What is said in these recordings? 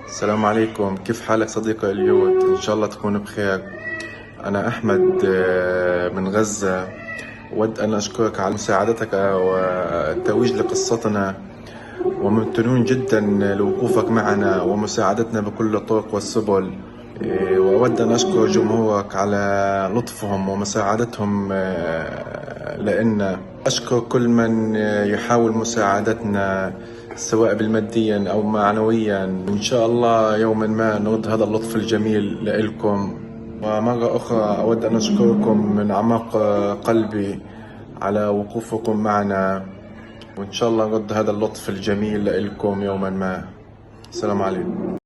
السلام عليكم، كيف حالك صديقي اليود؟ إن شاء الله تكون بخير. أنا أحمد من غزة. أود أن أشكرك على مساعدتك والترويج لقصتنا، وممتنون جدا لوقوفك معنا ومساعدتنا بكل الطرق والسبل. وأود أن أشكر جمهورك على لطفهم ومساعدتهم لأن أشكر كل من يحاول مساعدتنا سواء بالماديا أو معنويا. إن شاء الله يوما ما نرد هذا اللطف الجميل لكم. ومرة أخرى أود أن أشكركم من أعماق قلبي على وقوفكم معنا، وإن شاء الله نرد هذا اللطف الجميل لكم يوما ما. السلام عليكم.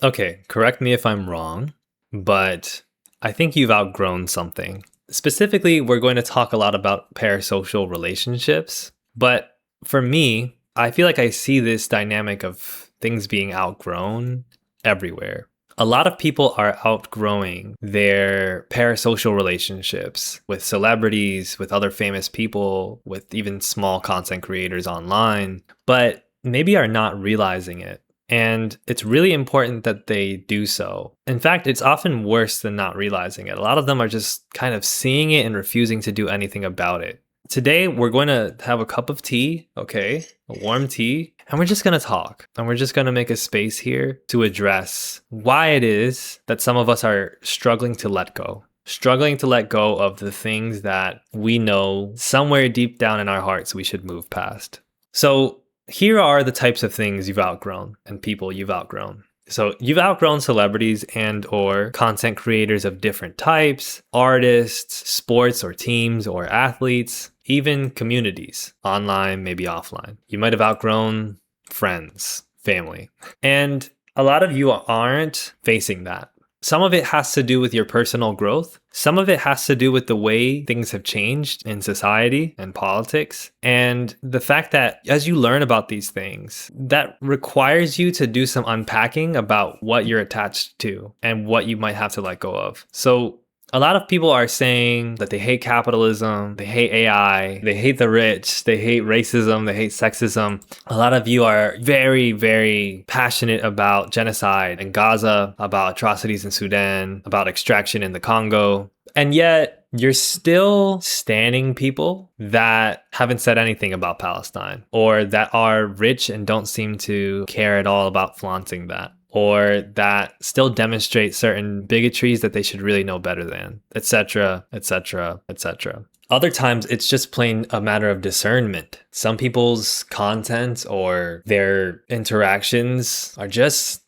Okay, correct me if I'm wrong, but I think you've outgrown something. Specifically, we're going to talk a lot about parasocial relationships, but for me, I feel like I see this dynamic of things being outgrown everywhere. A lot of people are outgrowing their parasocial relationships with celebrities, with other famous people, with even small content creators online, but maybe are not realizing it. And it's really important that they do so. In fact, it's often worse than not realizing it. A lot of them are just kind of seeing it and refusing to do anything about it. Today, we're going to have a cup of tea, okay? A warm tea. And we're just going to talk. And we're just going to make a space here to address why it is that some of us are struggling to let go. Struggling to let go of the things that we know somewhere deep down in our hearts we should move past. So, here are the types of things you've outgrown and people you've outgrown. So you've outgrown celebrities and or content creators of different types, artists, sports or teams or athletes, even communities, online, maybe offline. You might have outgrown friends, family. And a lot of you aren't facing that. Some of it has to do with your personal growth. Some of it has to do with the way things have changed in society and politics. And the fact that as you learn about these things, that requires you to do some unpacking about what you're attached to and what you might have to let go of. So a lot of people are saying that they hate capitalism, they hate AI, they hate the rich, they hate racism, they hate sexism. A lot of you are very, very passionate about genocide in Gaza, about atrocities in Sudan, about extraction in the Congo. And yet you're still standing people that haven't said anything about Palestine, or that are rich and don't seem to care at all about flaunting that, or that still demonstrate certain bigotries that they should really know better than, etc., etc., etc. Other times, it's just plain a matter of discernment. Some people's content or their interactions are just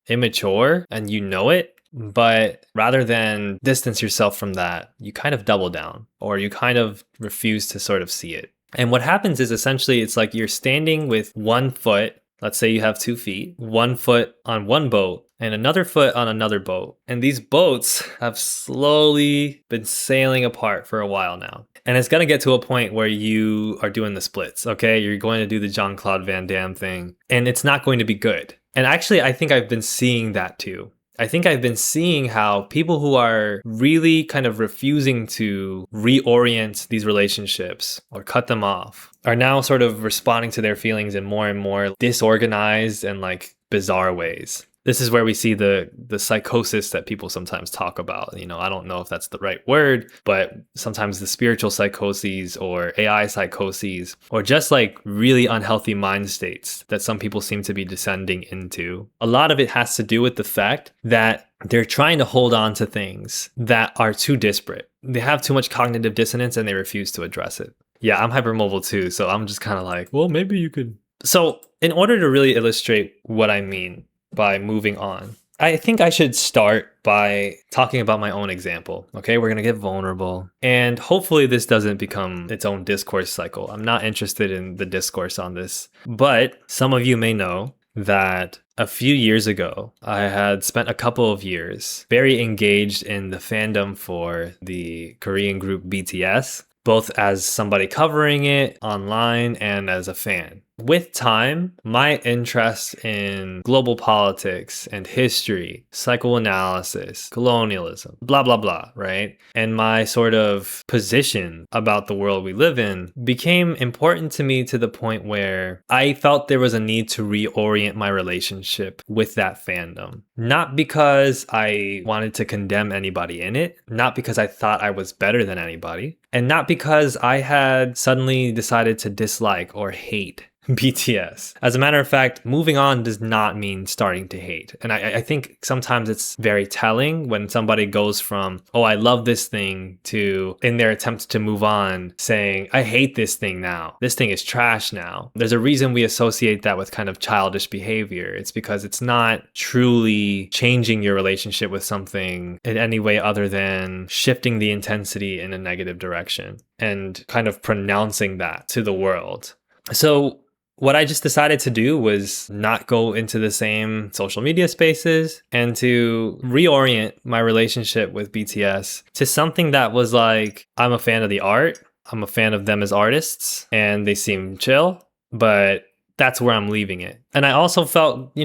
immature and you know it. But rather than distance yourself from that, you kind of double down or you kind of refuse to sort of see it. And what happens is essentially it's like you're standing with one foot. Let's say you have 2 feet, one foot on one boat and another foot on another boat. And these boats have slowly been sailing apart for a while now. And it's going to get to a point where you are doing the splits, okay? You're going to do the Jean-Claude Van Damme thing, and it's not going to be good. And actually, I think I've been seeing that too. I think I've been seeing how people who are really kind of refusing to reorient these relationships or cut them off are now sort of responding to their feelings in more and more disorganized and like bizarre ways. This is where we see the psychosis that people sometimes talk about. You know, I don't know if that's the right word, but sometimes the spiritual psychoses or AI psychoses, or just like really unhealthy mind states that some people seem to be descending into. A lot of it has to do with the fact that they're trying to hold on to things that are too disparate. They have too much cognitive dissonance and they refuse to address it. Yeah, I'm hypermobile too, so I'm just kind of like, well, maybe you could. So in order to really illustrate what I mean by moving on, I think I should start by talking about my own example. Okay, we're going to get vulnerable. And hopefully this doesn't become its own discourse cycle. I'm not interested in the discourse on this. But some of you may know that a few years ago, I had spent a couple of years very engaged in the fandom for the Korean group BTS, both as somebody covering it online and as a fan. with time, my interest in global politics and history, psychoanalysis, colonialism, blah, blah, blah, right? And my sort of position about the world we live in became important to me to the point where I felt there was a need to reorient my relationship with that fandom. Not because I wanted to condemn anybody in it, not because I thought I was better than anybody, and not because I had suddenly decided to dislike or hate BTS. As a matter of fact, moving on does not mean starting to hate. And I think sometimes it's very telling when somebody goes from, oh, I love this thing, to, in their attempts to move on, saying, I hate this thing now. This thing is trash now. There's a reason we associate that with kind of childish behavior. It's because it's not truly changing your relationship with something in any way other than shifting the intensity in a negative direction and kind of pronouncing that to the world. So what I just decided to do was not go into the same social media spaces and to reorient my relationship with BTS to something that was like, I'm a fan of the art, I'm a fan of them as artists, and they seem chill, but that's where I'm leaving it. And I also felt,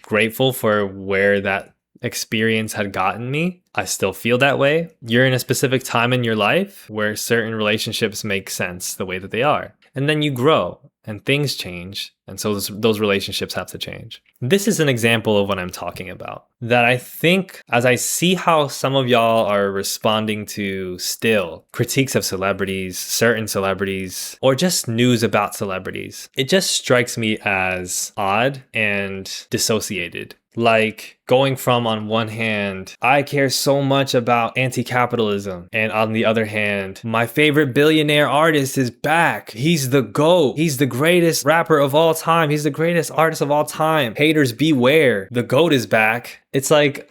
grateful for where that experience had gotten me. I still feel that way. You're in a specific time in your life where certain relationships make sense the way that they are. And then you grow and things change. And so those relationships have to change. This is an example of what I'm talking about. That I think as I see how some of y'all are responding to still critiques of celebrities, certain celebrities, or just news about celebrities, it just strikes me as odd and dissociated. Like going from, on one hand, I care so much about anti-capitalism, and on the other hand, my favorite billionaire artist is back. He's the GOAT. He's the greatest rapper of all time. He's the greatest artist of all time. Haters beware. The GOAT is back. It's like,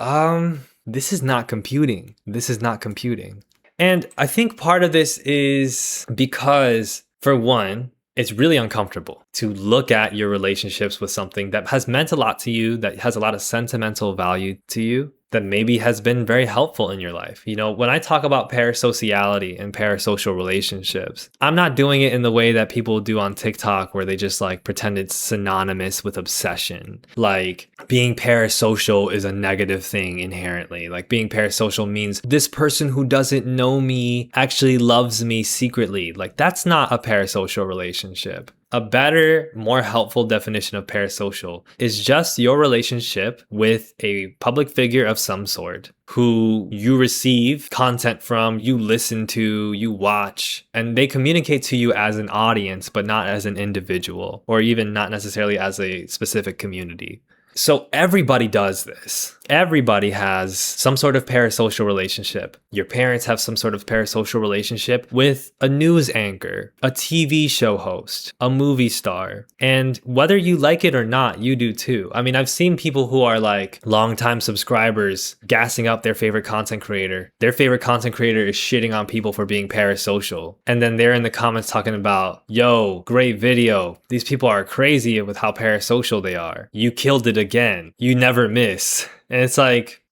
this is not computing. This is not computing. And I think part of this is because, for one, it's really uncomfortable to look at your relationships with something that has meant a lot to you, that has a lot of sentimental value to you, that maybe has been very helpful in your life. When I talk about parasociality and parasocial relationships, I'm not doing it in the way that people do on TikTok where they just like pretend it's synonymous with obsession. Like being parasocial is a negative thing inherently. Like being parasocial means this person who doesn't know me actually loves me secretly. Like that's not a parasocial relationship. A better, more helpful definition of parasocial is just your relationship with a public figure of some sort who you receive content from, you listen to, you watch, and they communicate to you as an audience, but not as an individual, or even not necessarily as a specific community. So everybody does this. Everybody has some sort of parasocial relationship. Your parents have some sort of parasocial relationship with a news anchor, a TV show host, a movie star. And whether you like it or not, you do too. I mean, I've seen people who are like longtime subscribers gassing up their favorite content creator. Their favorite content creator is shitting on people for being parasocial. And then they're in the comments talking about, yo, great video. These people are crazy with how parasocial they are. You killed it again. You never miss. And it's like,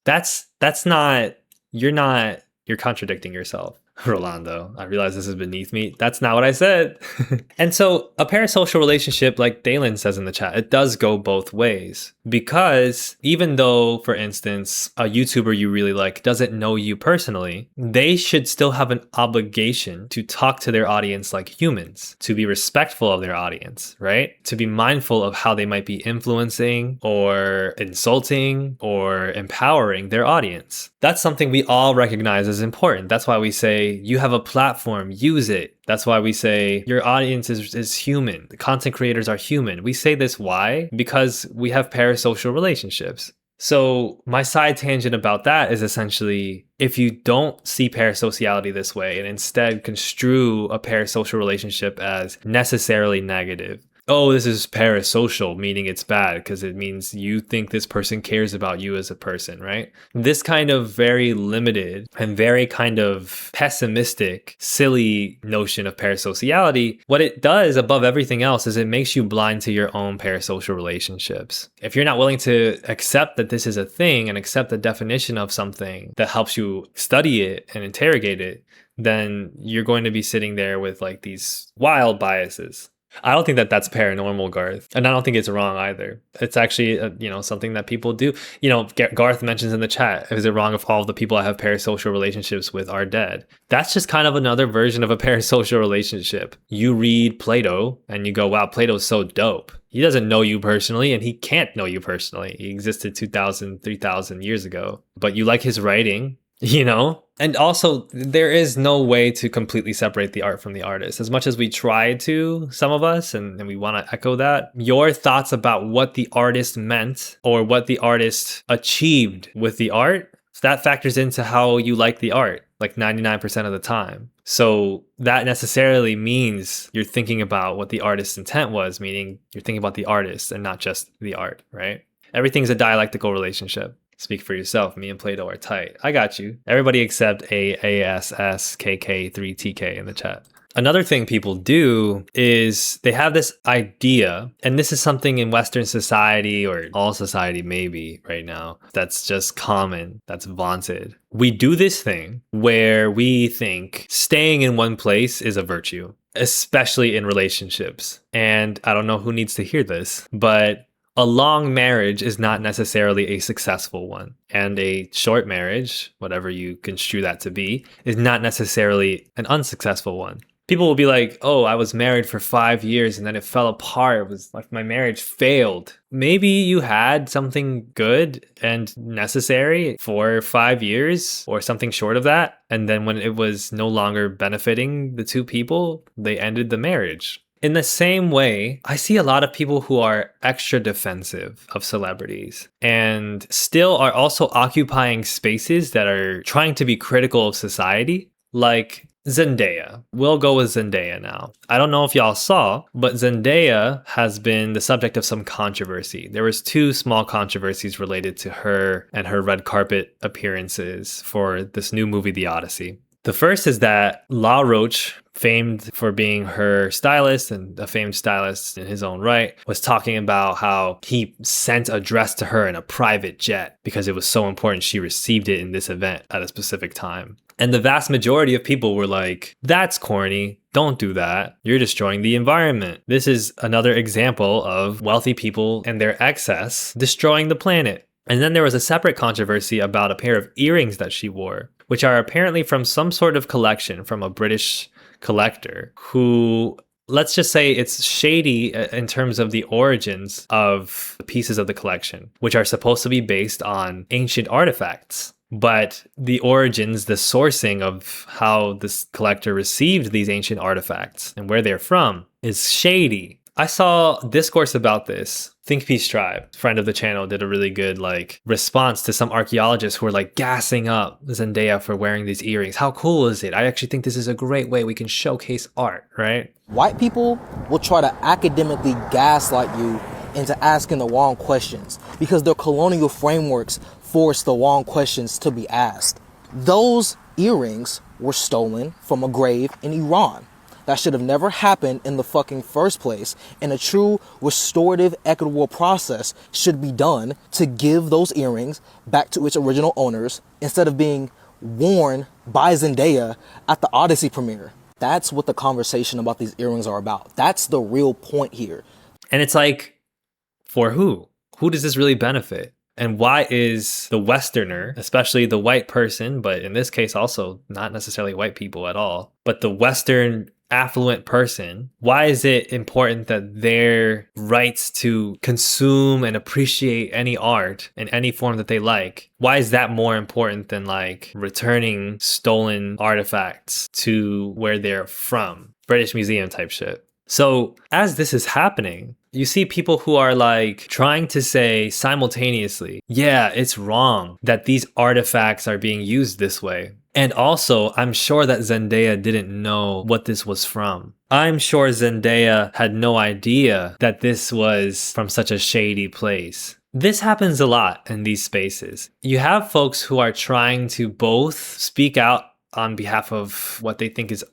you're contradicting yourself. Rolando, I realize this is beneath me. That's not what I said. And so a parasocial relationship, like Dalen says in the chat, it does go both ways. Because even though, for instance, a YouTuber you really like doesn't know you personally, they should still have an obligation to talk to their audience like humans, to be respectful of their audience, right? To be mindful of how they might be influencing or insulting or empowering their audience. That's something we all recognize as important. That's why we say, you have a platform, use it. That's why we say your audience is human. The content creators are human. We say this why? Because we have parasocial relationships. So my side tangent about that is essentially, if you don't see parasociality this way and instead construe a parasocial relationship as necessarily negative, oh, this is parasocial, meaning it's bad because it means you think this person cares about you as a person, right? This kind of very limited and very kind of pessimistic, silly notion of parasociality, what it does above everything else is it makes you blind to your own parasocial relationships. If you're not willing to accept that this is a thing and accept the definition of something that helps you study it and interrogate it, then you're going to be sitting there with like these wild biases. I don't think that that's paranormal, Garth, and I don't think it's wrong either. It's actually, something that people do. Garth mentions in the chat, is it wrong if all of the people I have parasocial relationships with are dead? That's just kind of another version of a parasocial relationship. You read Plato and you go, wow, Plato's so dope. He doesn't know you personally, and he can't know you personally. He existed 2,000, 3,000 years ago, but you like his writing. And also, there is no way to completely separate the art from the artist. As much as we try to, some of us, and we want to echo that, your thoughts about what the artist meant or what the artist achieved with the art, that factors into how you like the art, like 99% of the time. So that necessarily means you're thinking about what the artist's intent was, meaning you're thinking about the artist and not just the art, right? Everything's a dialectical relationship. Speak for yourself. Me and Plato are tight. I got you. Everybody except AASSKK3TK in the chat. Another thing people do is they have this idea, and this is something in Western society or all society maybe right now, that's just common, that's vaunted. We do this thing where we think staying in one place is a virtue, especially in relationships. And I don't know who needs to hear this, but a long marriage is not necessarily a successful one, and a short marriage, whatever you construe that to be, is not necessarily an unsuccessful one. People will be like, oh, I was married for 5 years and then it fell apart. It was like my marriage failed. Maybe you had something good and necessary for 5 years or something short of that. And then when it was no longer benefiting the two people, they ended the marriage. In the same way, I see a lot of people who are extra defensive of celebrities and still are also occupying spaces that are trying to be critical of society, like Zendaya. We'll go with Zendaya now. I don't know if y'all saw, but Zendaya has been the subject of some controversy. There was 2 small controversies related to her and her red carpet appearances for this new movie, The Odyssey. The first is that La Roche, famed for being her stylist and a famed stylist in his own right, was talking about how he sent a dress to her in a private jet because it was so important she received it in this event at a specific time. And the vast majority of people were like, that's corny. Don't do that. You're destroying the environment. This is another example of wealthy people and their excess destroying the planet. And then there was a separate controversy about a pair of earrings that she wore, which are apparently from some sort of collection from a British collector who, let's just say it's shady in terms of the origins of the pieces of the collection, which are supposed to be based on ancient artifacts. But the origins, the sourcing of how this collector received these ancient artifacts and where they're from is shady. I saw discourse about this. Think Peace Tribe, friend of the channel, did a really good response to some archaeologists who were gassing up Zendaya for wearing these earrings. How cool is it? I actually think this is a great way we can showcase art, right? White people will try to academically gaslight you into asking the wrong questions because their colonial frameworks force the wrong questions to be asked. Those earrings were stolen from a grave in Iran. That should have never happened in the fucking first place. And a true restorative, equitable process should be done to give those earrings back to its original owners instead of being worn by Zendaya at the Odyssey premiere. That's what the conversation about these earrings are about. That's the real point here. And it's for who? Who does this really benefit? And why is the Westerner, especially the white person, but in this case also not necessarily white people at all, but the Western affluent person, why is it important that their rights to consume and appreciate any art in any form that they like, why is that more important than returning stolen artifacts to where they're from? British Museum type shit. So as this is happening, you see people who are trying to say simultaneously, yeah, it's wrong that these artifacts are being used this way. And also, I'm sure that Zendaya didn't know what this was from. I'm sure Zendaya had no idea that this was from such a shady place. This happens a lot in these spaces. You have folks who are trying to both speak out on behalf of what they think is,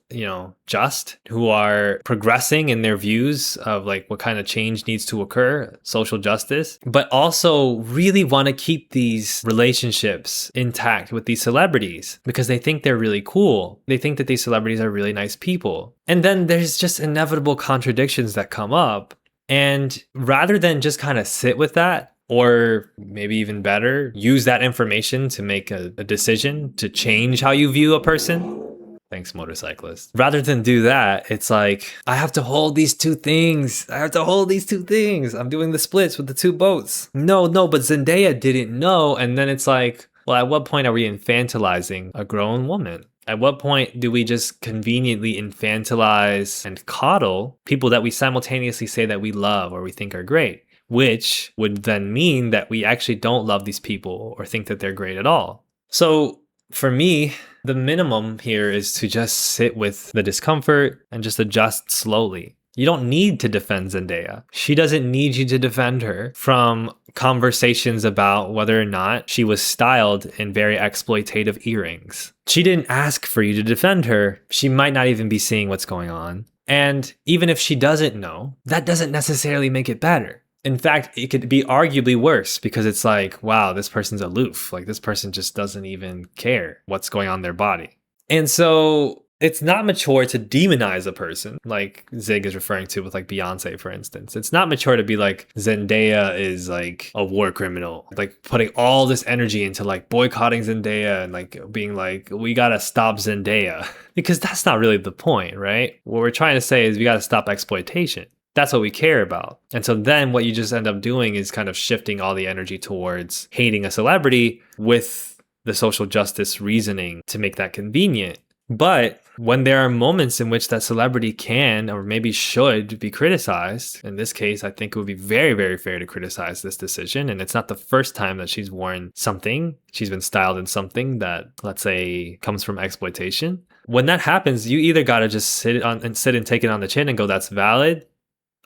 just, who are progressing in their views of like what kind of change needs to occur, social justice, but also really want to keep these relationships intact with these celebrities because they think they're really cool. They think that these celebrities are really nice people. And then there's just inevitable contradictions that come up. And rather than just kind of sit with that, or maybe even better, use that information to make a decision to change how you view a person. Thanks, motorcyclist. Rather than do that, it's like, I have to hold these two things. I'm doing the splits with the two boats. No, but Zendaya didn't know. And then it's like, well, at what point are we infantilizing a grown woman? At what point do we just conveniently infantilize and coddle people that we simultaneously say that we love or we think are great? Which would then mean that we actually don't love these people or think that they're great at all. So for me, the minimum here is to just sit with the discomfort and just adjust slowly. You don't need to defend Zendaya. She doesn't need you to defend her from conversations about whether or not she was styled in very exploitative earrings. She didn't ask for you to defend her. She might not even be seeing what's going on. And even if she doesn't know, that doesn't necessarily make it better. In fact, it could be arguably worse because it's like, wow, this person's aloof. Like this person just doesn't even care what's going on in their body. And so it's not mature to demonize a person like Zig is referring to with like Beyonce, for instance. It's not mature to be like Zendaya is like a war criminal, like putting all this energy into like boycotting Zendaya and like being like, we gotta stop Zendaya, because that's not really the point, right? What we're trying to say is we gotta stop exploitation. That's what we care about. And so then what you just end up doing is kind of shifting all the energy towards hating a celebrity with the social justice reasoning to make that convenient. But when there are moments in which that celebrity can or maybe should be criticized, in this case, I think it would be very, very fair to criticize this decision. And it's not the first time that she's worn something, she's been styled in something that, let's say, comes from exploitation. When that happens, you either got to just sit and take it on the chin and go, that's valid.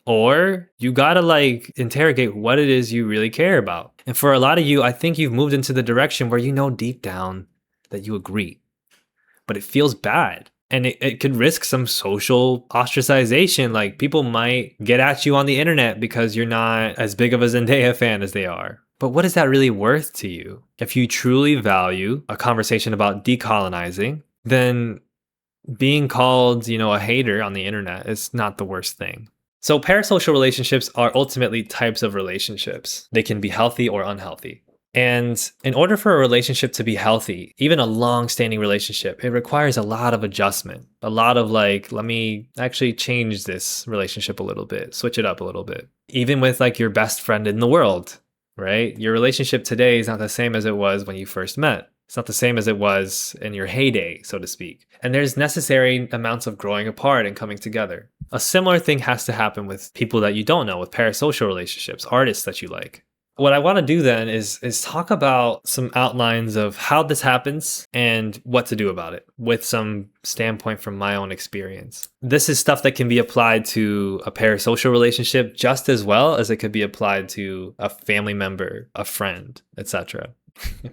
Or you gotta like interrogate what it is you really care about. And for a lot of you, I think you've moved into the direction where you know deep down that you agree, but it feels bad. And it could risk some social ostracization. Like people might get at you on the internet because you're not as big of a Zendaya fan as they are. But what is that really worth to you? If you truly value a conversation about decolonizing, then being called, a hater on the internet is not the worst thing. So parasocial relationships are ultimately types of relationships. They can be healthy or unhealthy. And in order for a relationship to be healthy, even a long-standing relationship, it requires a lot of adjustment. A lot of like, let me actually change this relationship a little bit, switch it up a little bit. Even with like your best friend in the world, right? Your relationship today is not the same as it was when you first met. It's not the same as it was in your heyday, so to speak. And there's necessary amounts of growing apart and coming together. A similar thing has to happen with people that you don't know, with parasocial relationships, artists that you like. What I want to do then is talk about some outlines of how this happens and what to do about it with some standpoint from my own experience. This is stuff that can be applied to a parasocial relationship just as well as it could be applied to a family member, a friend, etc.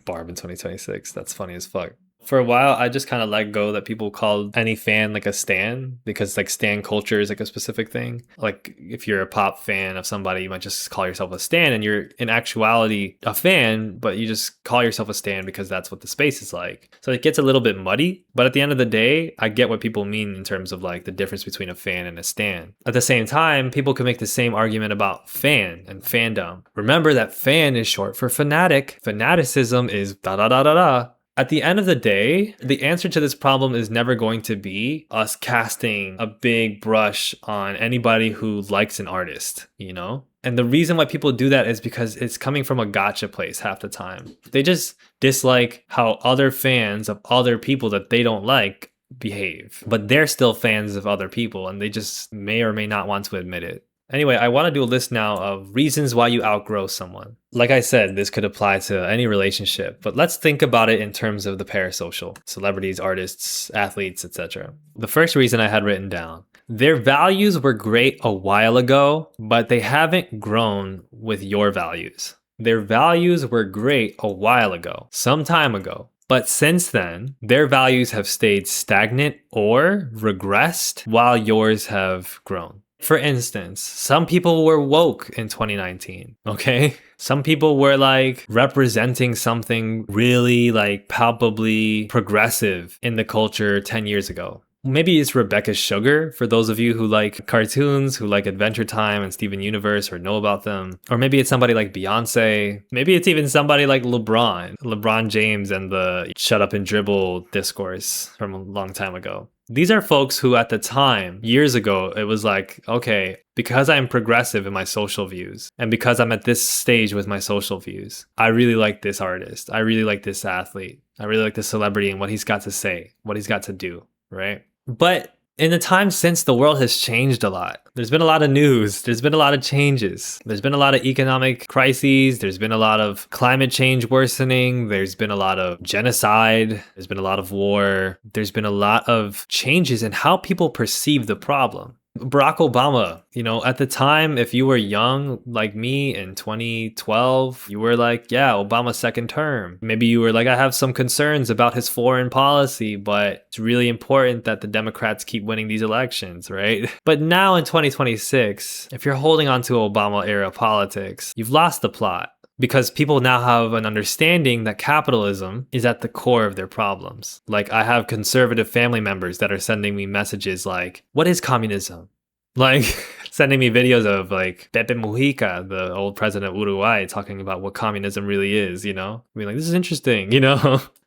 Barb in 2026. That's funny as fuck. For a while, I just kind of let go that people called any fan like a stan, because like stan culture is like a specific thing. Like if you're a pop fan of somebody, you might just call yourself a stan and you're in actuality a fan, but you just call yourself a stan because that's what the space is like. So it gets a little bit muddy, but at the end of the day, I get what people mean in terms of like the difference between a fan and a stan. At the same time, people can make the same argument about fan and fandom. Remember that fan is short for fanatic. Fanaticism is da da da da da. At the end of the day, the answer to this problem is never going to be us casting a big brush on anybody who likes an artist, And the reason why people do that is because it's coming from a gotcha place half the time. They just dislike how other fans of other people that they don't like behave, but they're still fans of other people and they just may or may not want to admit it. Anyway, I want to do a list now of reasons why you outgrow someone. Like I said, this could apply to any relationship, but let's think about it in terms of the parasocial, celebrities, artists, athletes, etc. The first reason I had written down, their values were great a while ago, but they haven't grown with your values. Their values were great a while ago, some time ago, But since then, their values have stayed stagnant or regressed while yours have grown. For instance, some people were woke in 2019, okay? Some people were like representing something really like palpably progressive in the culture 10 years ago. Maybe it's Rebecca Sugar for those of you who like cartoons, who like Adventure Time and Steven Universe or know about them. Or maybe it's somebody like Beyonce. Maybe it's even somebody like LeBron James and the shut up and dribble discourse from a long time ago. These are folks who at the time, years ago, it was like, okay, because I'm progressive in my social views and because I'm at this stage with my social views, I really like this artist. I really like this athlete. I really like this celebrity and what he's got to say, what he's got to do, right? But in the time since, the world has changed a lot. There's been a lot of news. There's been a lot of changes. There's been a lot of economic crises. There's been a lot of climate change worsening. There's been a lot of genocide. There's been a lot of war. There's been a lot of changes in how people perceive the problem. Barack Obama, at the time, if you were young like me in 2012, you were like, yeah, Obama's second term. Maybe you were like, I have some concerns about his foreign policy, but it's really important that the Democrats keep winning these elections, right? But now in 2026, if you're holding on to Obama era politics, you've lost the plot. Because people now have an understanding that capitalism is at the core of their problems. Like, I have conservative family members that are sending me messages like, what is communism? Like, sending me videos of like Pepe Mujica, the old president of Uruguay, talking about what communism really is, Being like, this is interesting,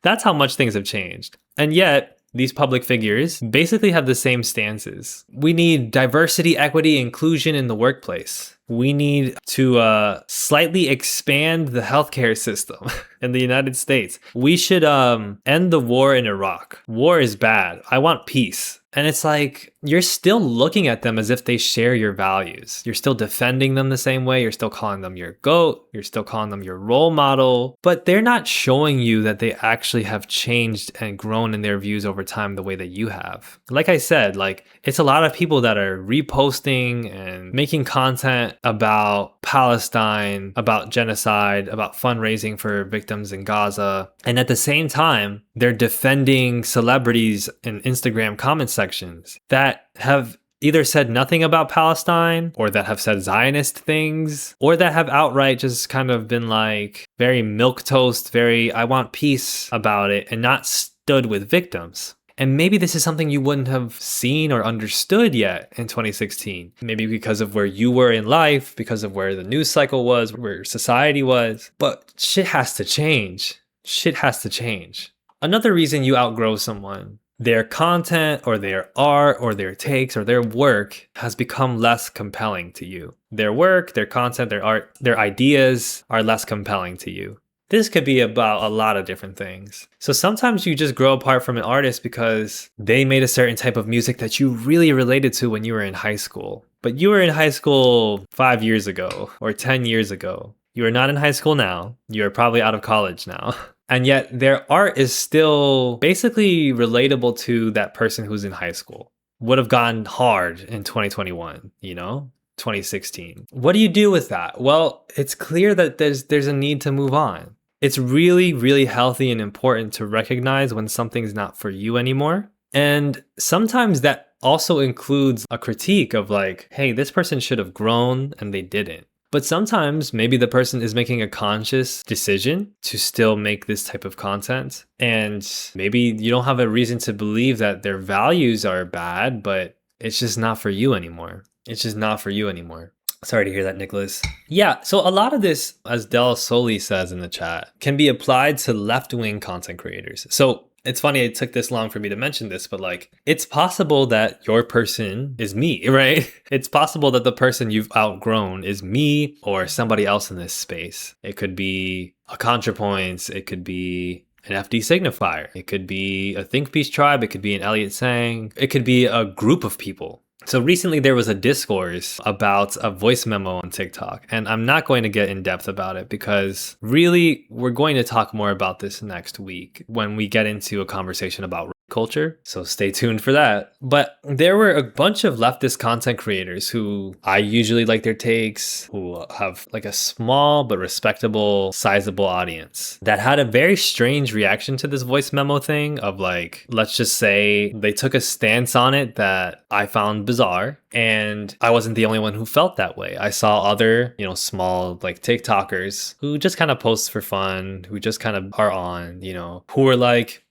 That's how much things have changed. And yet, these public figures basically have the same stances. We need diversity, equity, inclusion in the workplace. We need to slightly expand the healthcare system in the United States. We should end the war in Iraq. War is bad. I want peace. And it's like, you're still looking at them as if they share your values. You're still defending them the same way. You're still calling them your GOAT. You're still calling them your role model. But they're not showing you that they actually have changed and grown in their views over time the way that you have. Like I said, it's a lot of people that are reposting and making content about Palestine, about genocide, about fundraising for victims in Gaza. And at the same time, they're defending celebrities in Instagram comment sections that have either said nothing about Palestine, or that have said Zionist things, or that have outright just kind of been like very milquetoast, very I want peace about it, and not stood with victims. And maybe this is something you wouldn't have seen or understood yet in 2016. Maybe because of where you were in life, because of where the news cycle was, where society was. But shit has to change. Shit has to change. Another reason you outgrow someone, their content or their art or their takes or their work has become less compelling to you. Their work, their content, their art, their ideas are less compelling to you. This could be about a lot of different things. So sometimes you just grow apart from an artist because they made a certain type of music that you really related to when you were in high school. But you were in high school 5 years ago or 10 years ago. You are not in high school now. You are probably out of college now. And yet their art is still basically relatable to that person who's in high school. Would have gone hard in 2021, 2016. What do you do with that? Well, it's clear that there's a need to move on. It's really, really healthy and important to recognize when something's not for you anymore. And sometimes that also includes a critique of like, hey, this person should have grown and they didn't. But sometimes maybe the person is making a conscious decision to still make this type of content. And maybe you don't have a reason to believe that their values are bad, but it's just not for you anymore. It's just not for you anymore. Sorry to hear that, Nicholas. Yeah, so a lot of this, as Del Soli says in the chat, can be applied to left-wing content creators. So it's funny it took this long for me to mention this, but it's possible that your person is me, right? It's possible that the person you've outgrown is me or somebody else in this space. It could be a ContraPoints, it could be an FD signifier, it could be a Think Piece tribe, it could be an Elliot Sang, it could be a group of people. So recently there was a discourse about a voice memo on TikTok, and I'm not going to get in depth about it because really we're going to talk more about this next week when we get into a conversation about culture. So stay tuned for that. But there were a bunch of leftist content creators who I usually like their takes, who have like a small but respectable, sizable audience that had a very strange reaction to this voice memo thing of like, let's just say they took a stance on it that I found bizarre. And I wasn't the only one who felt that way. I saw other, small like TikTokers who just kind of post for fun, who just kind of are on, who were like,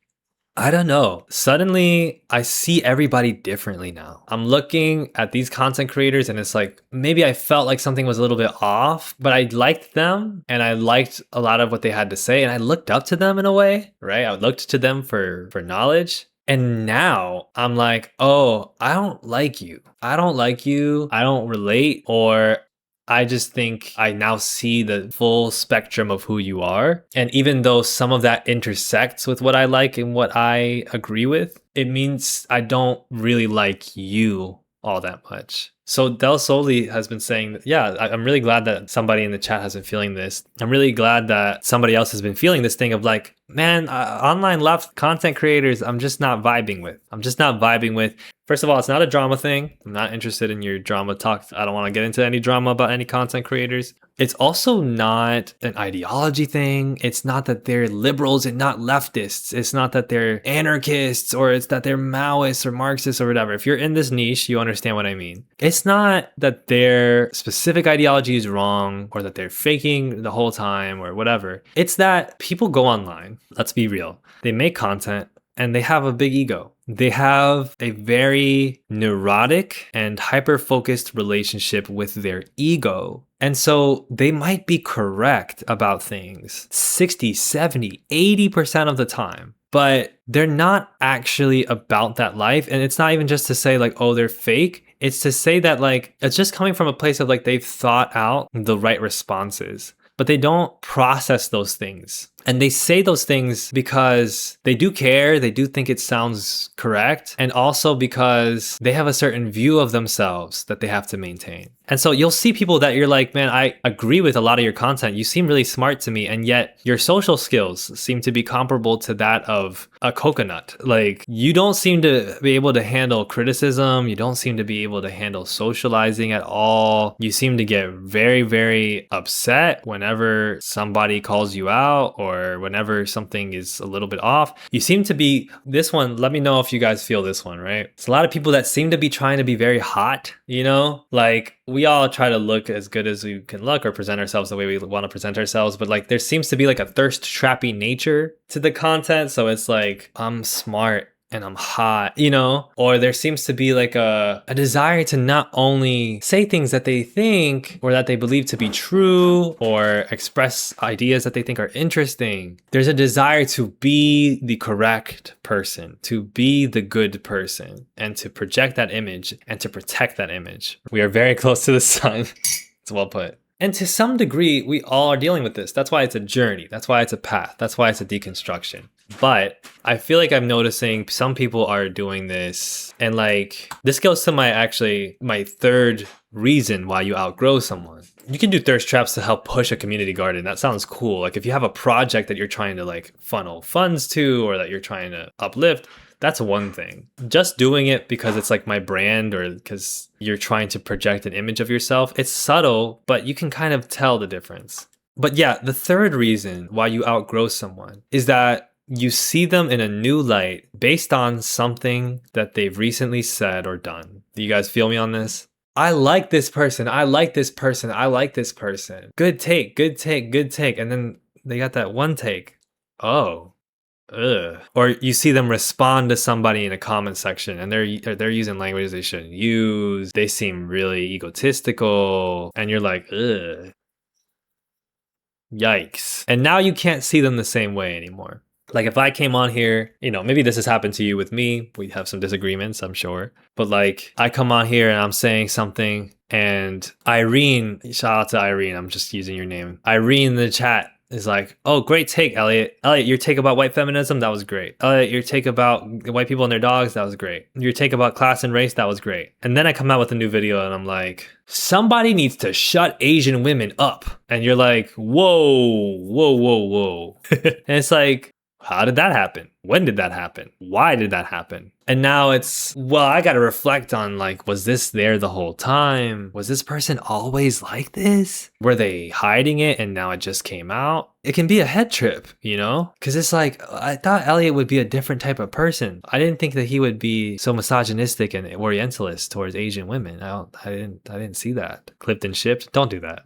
I don't know. Suddenly, I see everybody differently now. I'm looking at these content creators and it's like, maybe I felt like something was a little bit off, but I liked them and I liked a lot of what they had to say. And I looked up to them in a way, right? I looked to them for knowledge. And now I'm like, oh, I don't like you. I don't like you. I don't relate. Or I just think I now see the full spectrum of who you are. And even though some of that intersects with what I like and what I agree with, it means I don't really like you all that much. So Del Soli has been saying that, yeah, I'm really glad that somebody in the chat has been feeling this. I'm really glad that somebody else has been feeling this thing of like, man, online left content creators, I'm just not vibing with. First of all, it's not a drama thing. I'm not interested in your drama talk. I don't want to get into any drama about any content creators. It's also not an ideology thing. It's not that they're liberals and not leftists. It's not that they're anarchists or it's that they're Maoists or Marxists or whatever. If you're in this niche, you understand what I mean. It's not that their specific ideology is wrong or that they're faking the whole time or whatever. It's that people go online. Let's be real. They make content and they have a big ego. They have a very neurotic and hyper-focused relationship with their ego. And so they might be correct about things 60, 70, 80% of the time, but they're not actually about that life. And it's not even just to say like, oh, they're fake. It's to say that like, it's just coming from a place of like, they've thought out the right responses, but they don't process those things. And they say those things because they do care, they do think it sounds correct, and also because they have a certain view of themselves that they have to maintain. And so you'll see people that you're like, man, I agree with a lot of your content. You seem really smart to me, and yet your social skills seem to be comparable to that of a coconut. Like, you don't seem to be able to handle criticism. You don't seem to be able to handle socializing at all. You seem to get very, very upset whenever somebody calls you out or whenever something is a little bit off. You seem to be, this one, let me know if you guys feel this one, right? It's a lot of people that seem to be trying to be very hot, like we all try to look as good as we can look or present ourselves the way we want to present ourselves. But like, there seems to be like a thirst trappy nature to the content. So it's like, I'm smart and I'm hot, or there seems to be like a desire to not only say things that they think or that they believe to be true or express ideas that they think are interesting. There's a desire to be the correct person, to be the good person, and to project that image and to protect that image. We are very close to the sun. It's well put. And to some degree, we all are dealing with this. That's why it's a journey. That's why it's a path. That's why it's a deconstruction. But I feel like I'm noticing some people are doing this. And like, this goes to my third reason why you outgrow someone. You can do thirst traps to help push a community garden. That sounds cool. Like if you have a project that you're trying to like funnel funds to or that you're trying to uplift, that's one thing. Just doing it because it's like my brand or because you're trying to project an image of yourself, it's subtle, but you can kind of tell the difference. But yeah, the third reason why you outgrow someone is that you see them in a new light based on something that they've recently said or done. Do you guys feel me on this? I like this person. I like this person. I like this person. Good take, good take, good take. And then they got that one take. Oh. Ugh. Or you see them respond to somebody in a comment section and they're using language they shouldn't use. They seem really egotistical and you're like, ugh. Yikes. And now you can't see them the same way anymore. Like if I came on here, maybe this has happened to you with me. We have some disagreements, I'm sure. But like I come on here and I'm saying something and Irene, shout out to Irene, I'm just using your name. Irene in the chat is like, oh, great take, Elliot. Elliot, your take about white feminism, that was great. Elliot, your take about white people and their dogs, that was great. Your take about class and race, that was great. And then I come out with a new video and I'm like, somebody needs to shut Asian women up. And you're like, whoa, whoa, whoa, whoa. And it's like, how did that happen? When did that happen? Why did that happen? And now it's, well, I got to reflect on like, was this there the whole time? Was this person always like this? Were they hiding it and now it just came out? It can be a head trip, you know? Because it's like, I thought Elliot would be a different type of person. I didn't think that he would be so misogynistic and orientalist towards Asian women. I didn't see that. Clipped and shipped. Don't do that.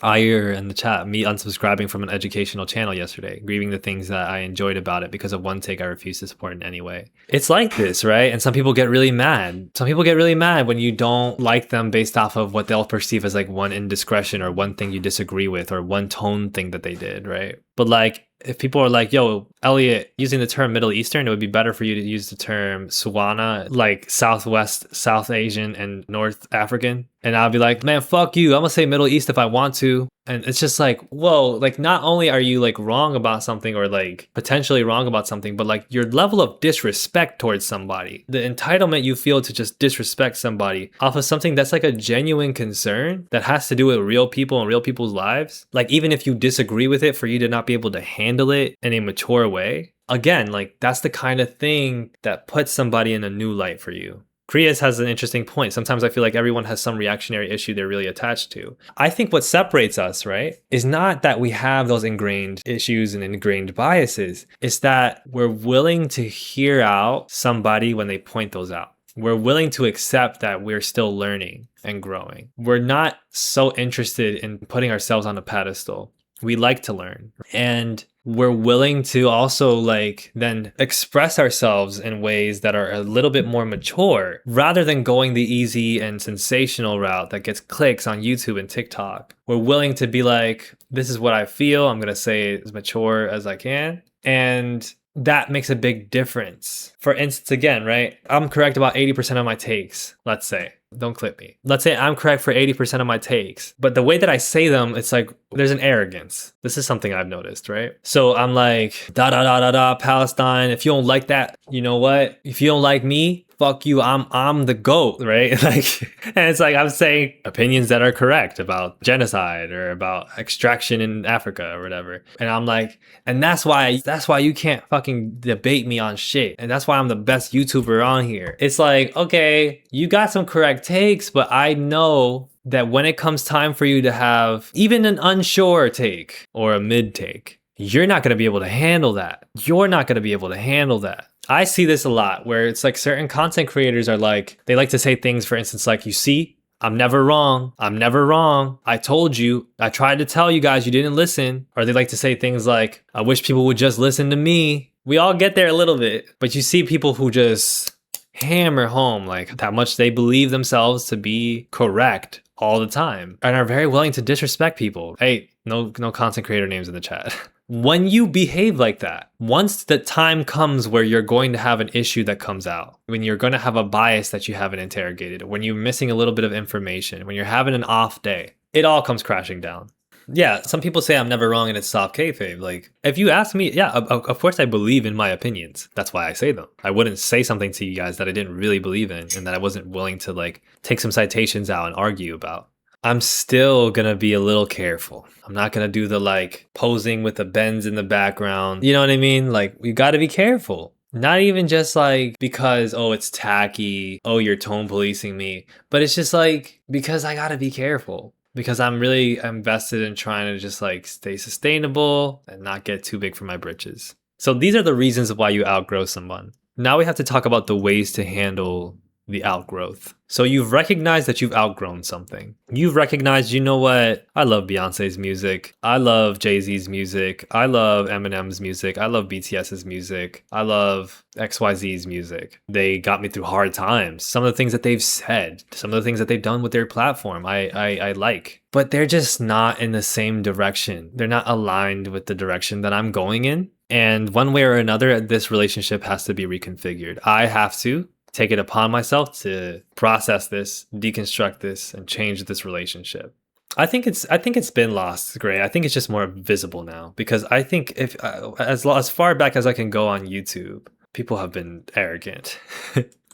Ayer in the chat, me unsubscribing from an educational channel yesterday, grieving the things that I enjoyed about it because of one take I refuse to support in any way. It's like this, right? And some people get really mad. Some people get really mad when you don't like them based off of what they'll perceive as like one indiscretion or one thing you disagree with or one tone thing that they did, right? But like, if people are like, yo, Elliot, using the term Middle Eastern, it would be better for you to use the term Suwana, like Southwest, South Asian, and North African. And I'll be like, man, fuck you. I'm gonna say Middle East if I want to. And it's just like, whoa, like not only are you like wrong about something or like potentially wrong about something, but like your level of disrespect towards somebody, the entitlement you feel to just disrespect somebody off of something that's like a genuine concern that has to do with real people and real people's lives. Like even if you disagree with it, for you to not be able to handle it in a mature way. Again, like that's the kind of thing that puts somebody in a new light for you. Krias has an interesting point. Sometimes I feel like everyone has some reactionary issue they're really attached to. I think what separates us, right, is not that we have those ingrained issues and ingrained biases. It's that we're willing to hear out somebody when they point those out. We're willing to accept that we're still learning and growing. We're not so interested in putting ourselves on a pedestal. We like to learn. And we're willing to also like then express ourselves in ways that are a little bit more mature rather than going the easy and sensational route that gets clicks on YouTube and TikTok. We're willing to be like, this is what I feel. I'm going to say it as mature as I can. And that makes a big difference. For instance, again, right? I'm correct about 80% of my takes, let's say. Don't clip me. Let's say I'm correct for 80% of my takes, but the way that I say them, it's like there's an arrogance. This is something I've noticed, right? So I'm like, Palestine. If you don't like that, you know what? If you don't like me, fuck you. I'm the GOAT, right? Like, and it's like I'm saying opinions that are correct about genocide or about extraction in Africa or whatever. And I'm like, and that's why you can't fucking debate me on shit. And that's why I'm the best YouTuber on here. It's like, okay, you got some correct takes, but I know that when it comes time for you to have even an unsure take or a mid take, you're not going to be able to handle that. You're not going to be able to handle that. I see this a lot where it's like certain content creators are like, they like to say things, for instance, like, you see, I'm never wrong. I'm never wrong. I told you. I tried to tell you guys, you didn't listen. Or they like to say things like, I wish people would just listen to me. We all get there a little bit, but you see people who just hammer home like how much they believe themselves to be correct all the time and are very willing to disrespect people. Hey, no content creator names in the chat. When you behave like that, once the time comes where you're going to have an issue that comes out, when you're going to have a bias that you haven't interrogated, when you're missing a little bit of information, when you're having an off day, it all comes crashing down. Yeah, some people say I'm never wrong and it's soft kayfabe. Like, if you ask me, yeah, of course I believe in my opinions. That's why I say them. I wouldn't say something to you guys that I didn't really believe in and that I wasn't willing to like take some citations out and argue about. I'm still gonna be a little careful. I'm not gonna do the like posing with the bends in the background. You know what I mean? Like, we gotta be careful. Not even just like because, oh, it's tacky, oh, you're tone policing me, but it's just like because I gotta be careful. Because I'm really invested in trying to just like stay sustainable and not get too big for my britches. So these are the reasons why you outgrow someone. Now we have to talk about the ways to handle the outgrowth. So you've recognized that you've outgrown something. You've recognized, you know what? I love Beyonce's music. I love Jay-Z's music. I love Eminem's music. I love BTS's music. I love XYZ's music. They got me through hard times. Some of the things that they've said, some of the things that they've done with their platform, I like. But they're just not in the same direction. They're not aligned with the direction that I'm going in. And one way or another, this relationship has to be reconfigured. I have to take it upon myself to process this, deconstruct this, and change this relationship. I think it's been lost, Gray. I think it's just more visible now because I think if as far back as I can go on YouTube, people have been arrogant.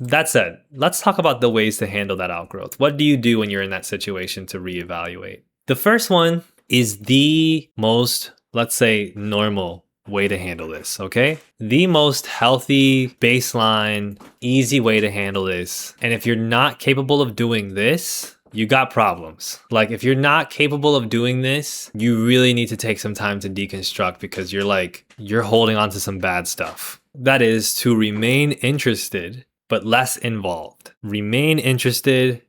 That said, let's talk about the ways to handle that outgrowth. What do you do when you're in that situation to reevaluate? The first one is the most, let's say, normal way to handle this, okay? The most healthy, baseline, easy way to handle this. And if you're not capable of doing this, you got problems. Like, if you're not capable of doing this, you really need to take some time to deconstruct, because you're holding on to some bad stuff. That is to remain interested, but less involved. Remain interested,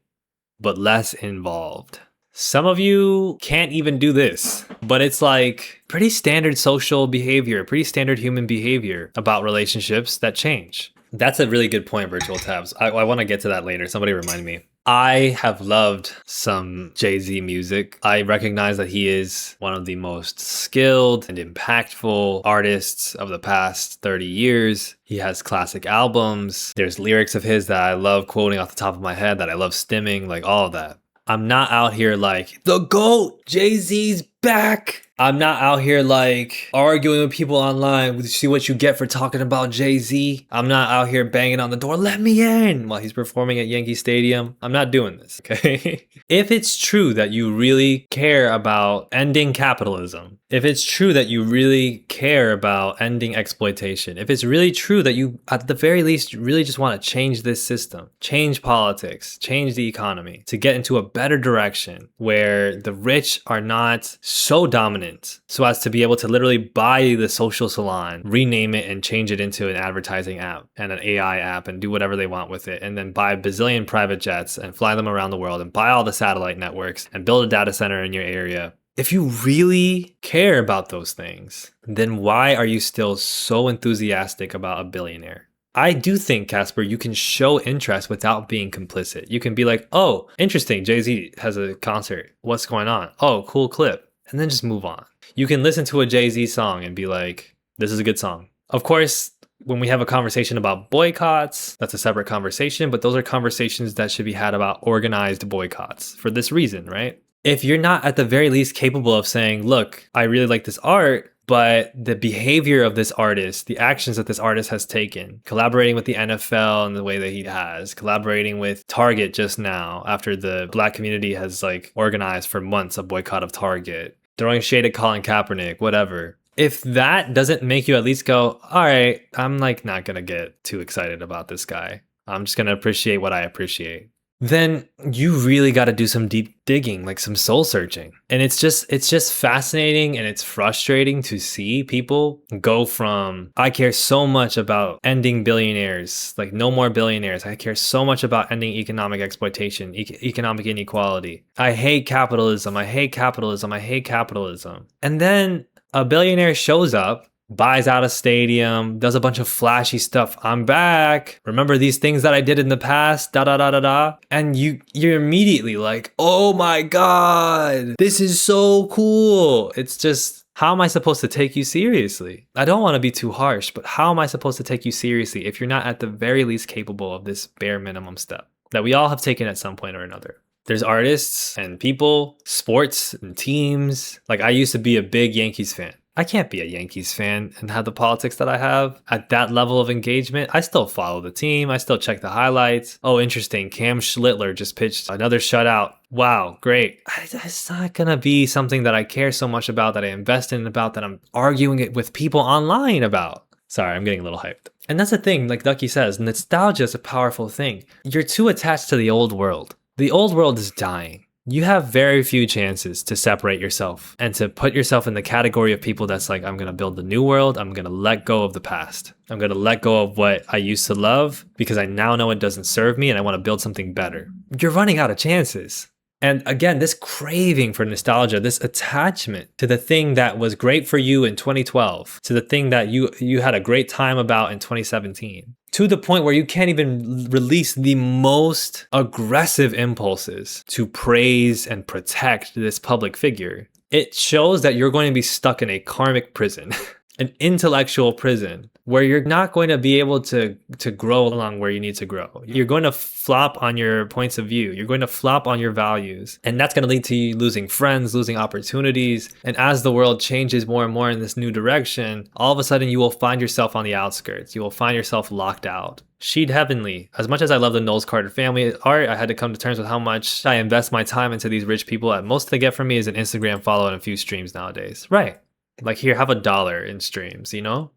but less involved. Some of you can't even do this, but it's like pretty standard social behavior, pretty standard human behavior about relationships that change. That's a really good point, Virtual Tabs. I want to get to that later. Somebody remind me. I have loved some Jay-Z music. I recognize that he is one of the most skilled and impactful artists of the past 30 years. He has classic albums. There's lyrics of his that I love quoting off the top of my head, that I love stimming, like all of that. I'm not out here like, the GOAT, Jay-Z's back. I'm not out here like arguing with people online. See what you get for talking about Jay-Z. I'm not out here banging on the door, let me in, while he's performing at Yankee Stadium. I'm not doing this, okay? If it's true that you really care about ending capitalism, if it's true that you really care about ending exploitation, if it's really true that you, at the very least, really just want to change this system, change politics, change the economy to get into a better direction where the rich are not so dominant so as to be able to literally buy the social salon, rename it and change it into an advertising app and an AI app and do whatever they want with it, and then buy a bazillion private jets and fly them around the world and buy all the satellite networks and build a data center in your area. If you really care about those things, then why are you still so enthusiastic about a billionaire? I do think, Casper, you can show interest without being complicit. You can be like, oh, interesting, Jay-Z has a concert. What's going on? Oh, cool clip. And then just move on. You can listen to a Jay-Z song and be like, this is a good song. Of course, when we have a conversation about boycotts, that's a separate conversation, but those are conversations that should be had about organized boycotts for this reason, right? If you're not at the very least capable of saying, look, I really like this art, but the behavior of this artist, the actions that this artist has taken, collaborating with the NFL in the way that he has, collaborating with Target just now after the Black community has like organized for months a boycott of Target, throwing shade at Colin Kaepernick, whatever. If that doesn't make you at least go, all right, I'm like not going to get too excited about this guy. I'm just going to appreciate what I appreciate. Then you really got to do some deep digging, like some soul searching. And it's just fascinating and it's frustrating to see people go from, I care so much about ending billionaires, like no more billionaires. I care so much about ending economic exploitation, economic inequality. I hate capitalism. I hate capitalism. I hate capitalism. And then a billionaire shows up, buys out a stadium, does a bunch of flashy stuff. I'm back. Remember these things that I did in the past, da da da da da. And you're immediately like, oh my God, this is so cool. It's just, how am I supposed to take you seriously? I don't want to be too harsh, but how am I supposed to take you seriously if you're not at the very least capable of this bare minimum step that we all have taken at some point or another? There's artists and people, sports and teams. Like, I used to be a big Yankees fan. I can't be a Yankees fan and have the politics that I have at that level of engagement. I still follow the team. I still check the highlights. Oh, interesting. Cam Schlittler just pitched another shutout. Wow, great. It's not going to be something that I care so much about, that I invest in, about, that I'm arguing it with people online about. Sorry, I'm getting a little hyped. And that's the thing, like Ducky says, nostalgia is a powerful thing. You're too attached to the old world. The old world is dying. You have very few chances to separate yourself and to put yourself in the category of people that's like, I'm going to build the new world. I'm going to let go of the past. I'm going to let go of what I used to love because I now know it doesn't serve me and I want to build something better. You're running out of chances. And again, this craving for nostalgia, this attachment to the thing that was great for you in 2012, to the thing that you had a great time about in 2017, to the point where you can't even release the most aggressive impulses to praise and protect this public figure. It shows that you're going to be stuck in a karmic prison, an intellectual prison, where you're not going to be able to grow along where you need to grow. You're going to flop on your points of view. You're going to flop on your values. And that's going to lead to you losing friends, losing opportunities. And as the world changes more and more in this new direction, all of a sudden you will find yourself on the outskirts. You will find yourself locked out. Sheed Heavenly. As much as I love the Knowles Carter family art, I had to come to terms with how much I invest my time into these rich people. Most they get from me is an Instagram follow and a few streams nowadays. Right. Like, here, have $1 in streams, you know?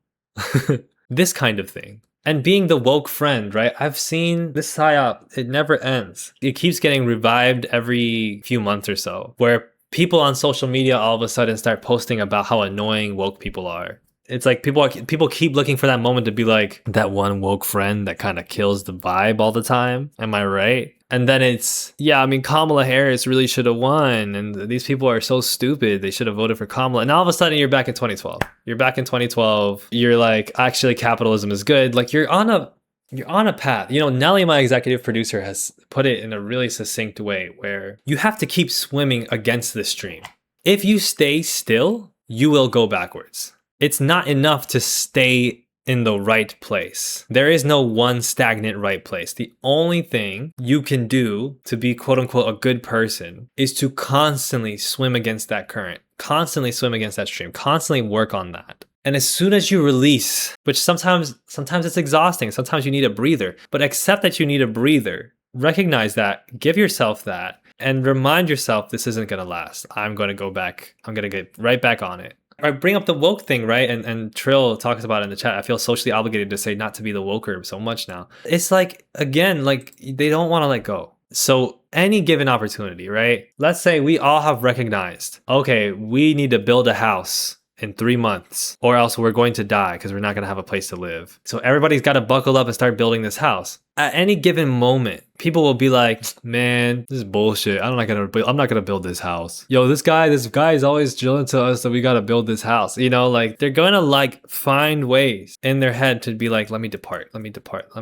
This kind of thing. And being the woke friend, right? I've seen this psyop, it never ends. It keeps getting revived every few months or so, where people on social media all of a sudden start posting about how annoying woke people are. It's like people keep looking for that moment to be like that one woke friend that kind of kills the vibe all the time. Am I right? And then it's, yeah, I mean, Kamala Harris really should have won. And these people are so stupid. They should have voted for Kamala. And all of a sudden you're back in 2012. You're back in 2012. You're like, actually, capitalism is good. Like you're on a path. You know, Nelly, my executive producer, has put it in a really succinct way where you have to keep swimming against the stream. If you stay still, you will go backwards. It's not enough to stay in the right place. There is no one stagnant right place. The only thing you can do to be quote unquote a good person is to constantly swim against that current, constantly swim against that stream, constantly work on that. And as soon as you release, which sometimes it's exhausting, sometimes you need a breather, but accept that you need a breather, recognize that, give yourself that, and remind yourself this isn't going to last. I'm going to go back. I'm going to get right back on it. I bring up the woke thing, right? And Trill talks about it in the chat. I feel socially obligated to say not to be the woker so much now. It's like, again, like they don't want to let go. So any given opportunity, right? Let's say we all have recognized, okay, we need to build a house in 3 months or else we're going to die because we're not going to have a place to live. So everybody's got to buckle up and start building this house. At any given moment, people will be like, man, this is bullshit. I'm not going to build this house. Yo, this guy is always drilling to us that we got to build this house. You know, like they're going to like find ways in their head to be like, let me depart. Let me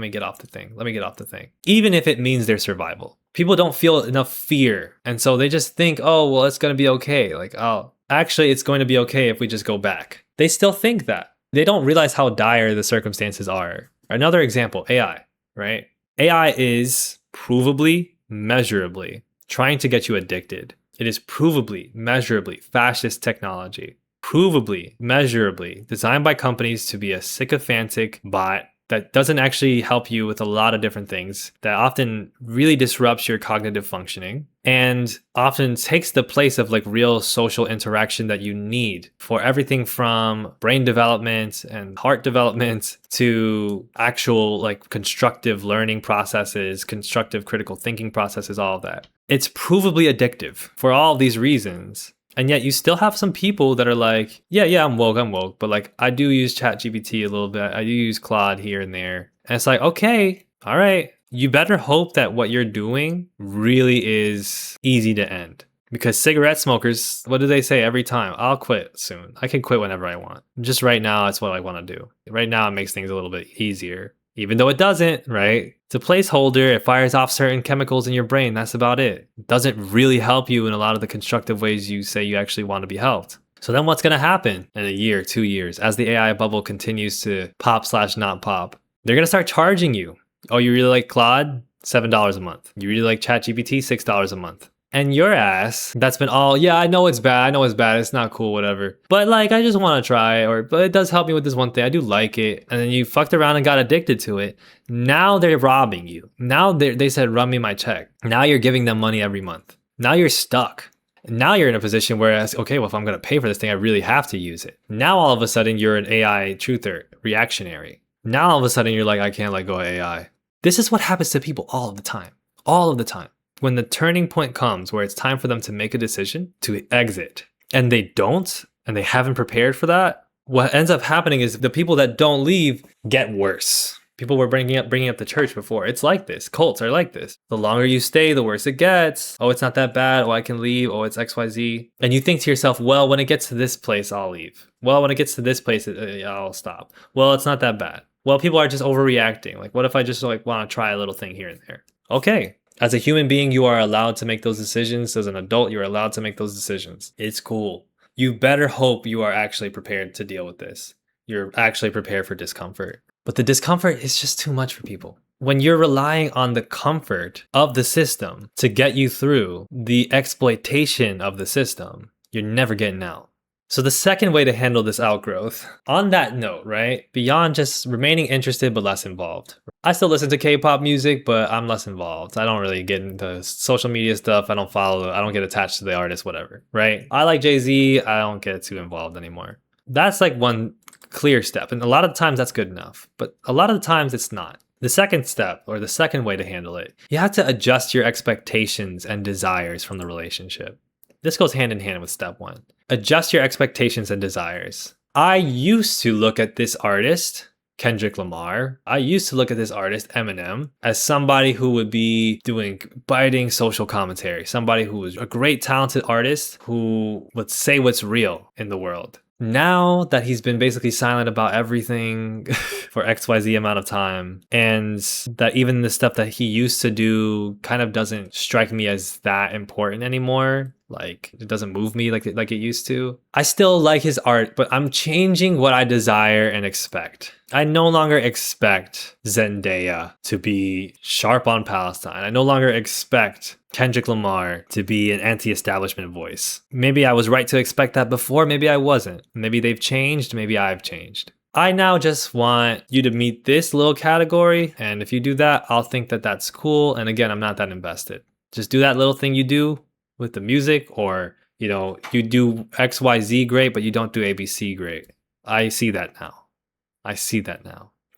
get off the thing. Even if it means their survival. People don't feel enough fear. And so they just think, oh, well, it's going to be okay. Like, oh, actually, it's going to be okay if we just go back. They still think that. They don't realize how dire the circumstances are. Another example, AI, right? AI is provably, measurably trying to get you addicted. It is provably, measurably fascist technology. Provably, measurably designed by companies to be a sycophantic bot that doesn't actually help you with a lot of different things, that often really disrupts your cognitive functioning and often takes the place of like real social interaction that you need for everything from brain development and heart development to actual like constructive learning processes, constructive critical thinking processes, all of that. It's provably addictive for all of these reasons. And yet you still have some people that are like, yeah, I'm woke, but like I do use ChatGPT a little bit. I do use Claude here and there. And it's like, okay, all right. You better hope that what you're doing really is easy to end. Because cigarette smokers, what do they say every time? I'll quit soon. I can quit whenever I want. Just right now, that's what I want to do. Right now, it makes things a little bit easier. Even though it doesn't, right? It's a placeholder. It fires off certain chemicals in your brain. That's about it. It doesn't really help you in a lot of the constructive ways you say you actually want to be helped. So then what's going to happen in a year, 2 years, as the AI bubble continues to pop/not pop? They're going to start charging you. Oh, you really like Claude? $7 a month. You really like ChatGPT? $6 a month. And your ass, that's been all, yeah, I know it's bad. It's not cool, whatever. But like, I just want to try, but it does help me with this one thing. I do like it. And then you fucked around and got addicted to it. Now they're robbing you. Now they said, run me my check. Now you're giving them money every month. Now you're stuck. Now you're in a position where, okay, well, if I'm going to pay for this thing, I really have to use it. Now all of a sudden you're an AI truther, reactionary. Now all of a sudden you're like, I can't let go of AI. This is what happens to people all of the time. All of the time. When the turning point comes where it's time for them to make a decision to exit and they don't, and they haven't prepared for that, what ends up happening is the people that don't leave get worse. People were bringing up the church before. It's like this. Cults are like this. The longer you stay, the worse it gets. Oh, it's not that bad. Oh, I can leave. Oh, it's XYZ. And you think to yourself, well, when it gets to this place, I'll leave. Well, when it gets to this place, I'll stop. Well, it's not that bad. Well, people are just overreacting. Like, what if I just like want to try a little thing here and there? Okay. As a human being, you are allowed to make those decisions. As an adult, you're allowed to make those decisions. It's cool. You better hope you are actually prepared to deal with this. You're actually prepared for discomfort. But the discomfort is just too much for people. When you're relying on the comfort of the system to get you through the exploitation of the system, you're never getting out. So the second way to handle this outgrowth, on that note, right, beyond just remaining interested but less involved. I still listen to K-pop music, but I'm less involved. I don't really get into social media stuff. I don't get attached to the artist, whatever, right? I like Jay-Z. I don't get too involved anymore. That's like one clear step. And a lot of times that's good enough, but a lot of the times it's not. The second step, or the second way to handle it, you have to adjust your expectations and desires from the relationship. This goes hand in hand with step one. Adjust your expectations and desires. I used to look at this artist, Kendrick Lamar. I used to look at this artist, Eminem, as somebody who would be doing biting social commentary, somebody who was a great talented artist who would say what's real in the world. Now that he's been basically silent about everything for XYZ amount of time, and that even the stuff that he used to do kind of doesn't strike me as that important anymore, like it doesn't move me like it used to. I still like his art, but I'm changing what I desire and expect. I no longer expect Zendaya to be sharp on Palestine. I no longer expect Kendrick Lamar to be an anti-establishment voice. Maybe I was right to expect that before, maybe I wasn't. Maybe they've changed, maybe I've changed. I now just want you to meet this little category, and if you do that, I'll think that that's cool. And again, I'm not that invested. Just do that little thing you do with the music, or you do XYZ great, but you don't do ABC great. I see that now.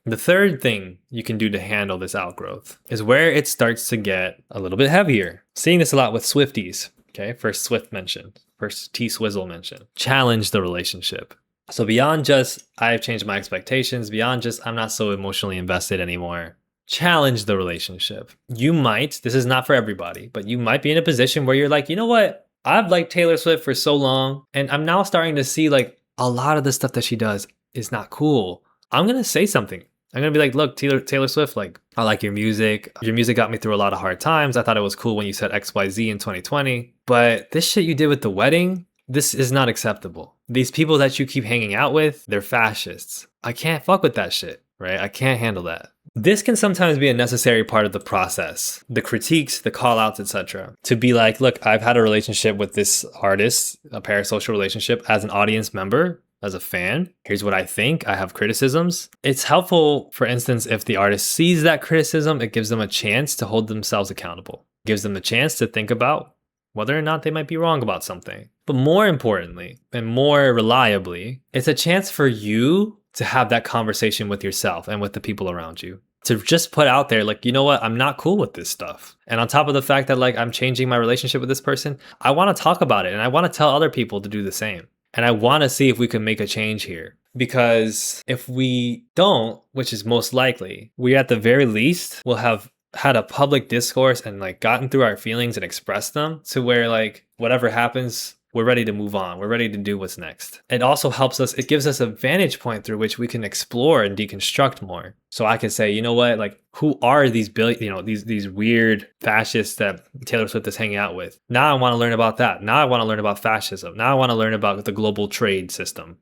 The third thing you can do to handle this outgrowth is where it starts to get a little bit heavier. Seeing this a lot with Swifties. Okay, first Swift mention, first T-Swizzle mention. Challenge the relationship. So beyond just I've changed my expectations, beyond just I'm not so emotionally invested anymore, challenge the relationship. You might, this is not for everybody, but you might be in a position where you're like, you know what? I've liked Taylor Swift for so long, and I'm now starting to see like a lot of the stuff that she does is not cool. I'm going to say something. I'm going to be like, look, Taylor Swift, like, I like your music. Your music got me through a lot of hard times. I thought it was cool when you said XYZ in 2020. But this shit you did with the wedding, this is not acceptable. These people that you keep hanging out with, they're fascists. I can't fuck with that shit, right? I can't handle that. This can sometimes be a necessary part of the process, the critiques, the call outs, etc. To be like, look, I've had a relationship with this artist, a parasocial relationship as an audience member, as a fan. Here's what I think. I have criticisms. It's helpful, for instance, if the artist sees that criticism, it gives them a chance to hold themselves accountable. It gives them a chance to think about whether or not they might be wrong about something. But more importantly, and more reliably, it's a chance for you to have that conversation with yourself and with the people around you. To just put out there, like, you know what, I'm not cool with this stuff. And on top of the fact that like I'm changing my relationship with this person, I want to talk about it and I want to tell other people to do the same. And I want to see if we can make a change here. Because if we don't, which is most likely, we at the very least will have had a public discourse and like gotten through our feelings and expressed them to where like whatever happens, we're ready to move on. We're ready to do what's next. It also helps us, it gives us a vantage point through which we can explore and deconstruct more. So I can say, you know what, like who are these these weird fascists that Taylor Swift is hanging out with? Now I want to learn about that. Now I want to learn about fascism. Now I want to learn about the global trade system.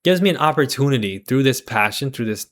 Gives me an opportunity through this passion, through this,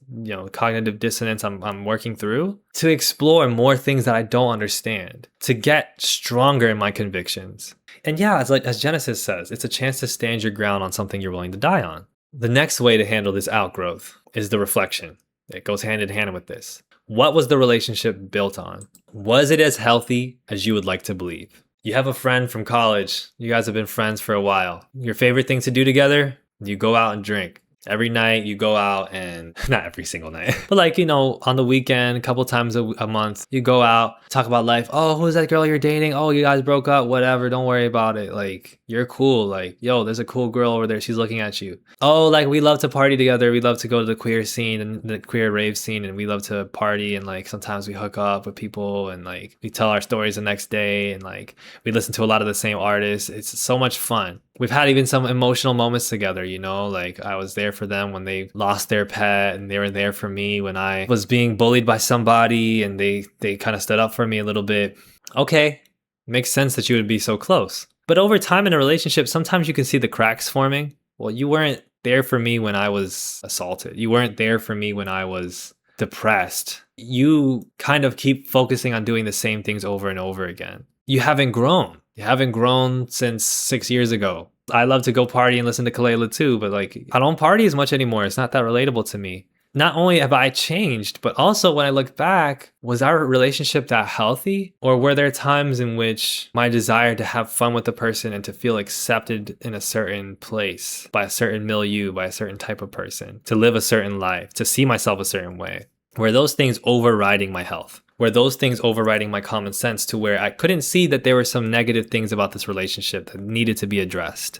cognitive dissonance I'm working through, to explore more things that I don't understand, to get stronger in my convictions. And yeah, it's like, as Genesis says, it's a chance to stand your ground on something you're willing to die on. The next way to handle this outgrowth is the reflection. It goes hand in hand with this. What was the relationship built on? Was it as healthy as you would like to believe? You have a friend from college. You guys have been friends for a while. Your favorite thing to do together? You go out and drink. Every night you go out, and not every single night, but like, on the weekend, a couple times a month, you go out, talk about life. Oh, who's that girl you're dating? Oh, you guys broke up, whatever. Don't worry about it. Like, you're cool. Like, yo, there's a cool girl over there. She's looking at you. Oh, like we love to party together. We love to go to the queer scene and the queer rave scene, and we love to party. And like, sometimes we hook up with people and like we tell our stories the next day, and like we listen to a lot of the same artists. It's so much fun. We've had even some emotional moments together, like I was there for them when they lost their pet, and they were there for me when I was being bullied by somebody, and they kind of stood up for me a little bit. Okay, makes sense that you would be so close. But over time in a relationship, sometimes you can see the cracks forming. Well, you weren't there for me when I was assaulted. You weren't there for me when I was depressed. You kind of keep focusing on doing the same things over and over again. You haven't grown. You haven't grown since 6 years ago. I love to go party and listen to Kalela too, but like I don't party as much anymore. It's not that relatable to me. not only have I changed, but also when I look back, was our relationship that healthy? Or were there times in which my desire to have fun with the person and to feel accepted in a certain place, by a certain milieu, by a certain type of person, to live a certain life, to see myself a certain way, were those things overriding my health? Were those things overriding my common sense to where I couldn't see that there were some negative things about this relationship that needed to be addressed?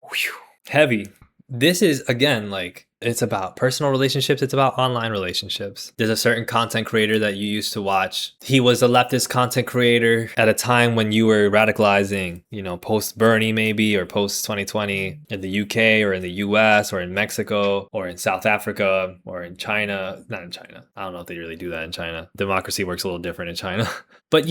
Whew. Heavy. This is, again, like, it's about personal relationships. It's about online relationships. There's a certain content creator that you used to watch. He was a leftist content creator at a time when you were radicalizing, post Bernie maybe, or post 2020 in the UK or in the US or in Mexico or in South Africa or in China. Not in China. I don't know if they really do that in China. Democracy works a little different in China. But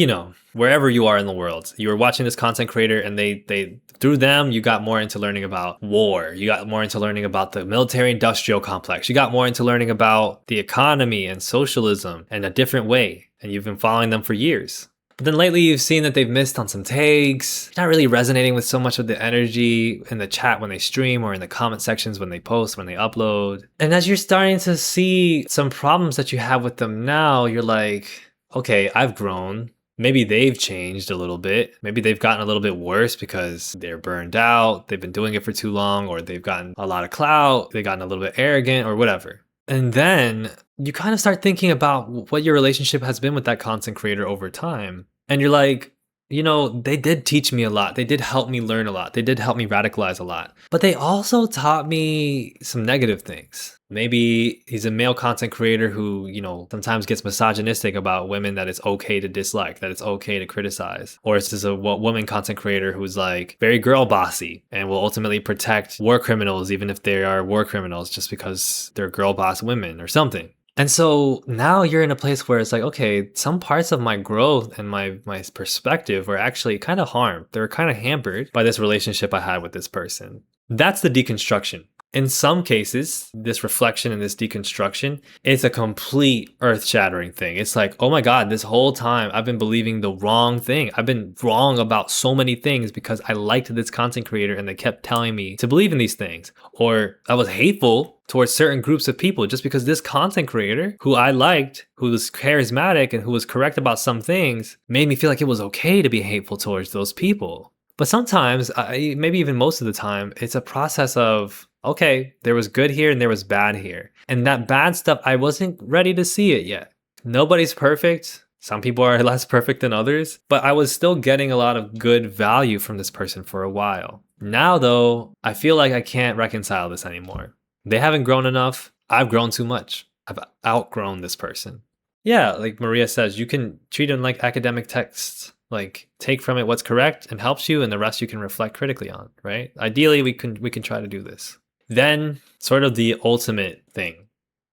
wherever you are in the world, you were watching this content creator and they through them, you got more into learning about war. You got more into learning about the military industrial complex. You got more into learning about the economy and socialism in a different way. And you've been following them for years. But then lately you've seen that they've missed on some takes, not really resonating with so much of the energy in the chat when they stream or in the comment sections when they post, when they upload. And as you're starting to see some problems that you have with them now, you're like, okay, I've grown. Maybe they've changed a little bit. Maybe they've gotten a little bit worse because they're burned out. They've been doing it for too long, or they've gotten a lot of clout. They've gotten a little bit arrogant or whatever. And then you kind of start thinking about what your relationship has been with that content creator over time. And you're like, they did teach me a lot. They did help me learn a lot. They did help me radicalize a lot. But they also taught me some negative things. Maybe he's a male content creator who, sometimes gets misogynistic about women, that it's okay to dislike, that it's okay to criticize. Or it's just a woman content creator who's like very girl bossy and will ultimately protect war criminals, even if they are war criminals, just because they're girl boss women or something. And so now you're in a place where it's like, okay, some parts of my growth and my perspective were actually kind of harmed. They were kind of hampered by this relationship I had with this person. That's the deconstruction. In some cases, this reflection and this deconstruction, it's a complete earth-shattering thing. It's like, oh my God, this whole time I've been believing the wrong thing. I've been wrong about so many things because I liked this content creator and they kept telling me to believe in these things. Or I was hateful towards certain groups of people just because this content creator who I liked, who was charismatic and who was correct about some things, made me feel like it was okay to be hateful towards those people. But sometimes, maybe even most of the time, it's a process of, okay, there was good here and there was bad here. And that bad stuff, I wasn't ready to see it yet. Nobody's perfect. Some people are less perfect than others, but I was still getting a lot of good value from this person for a while. Now though, I feel like I can't reconcile this anymore. They haven't grown enough. I've grown too much. I've outgrown this person. Yeah, like Maria says, you can treat them like academic texts. Like, take from it what's correct and helps you, and the rest you can reflect critically on, right? Ideally, we can try to do this. Then, sort of the ultimate thing.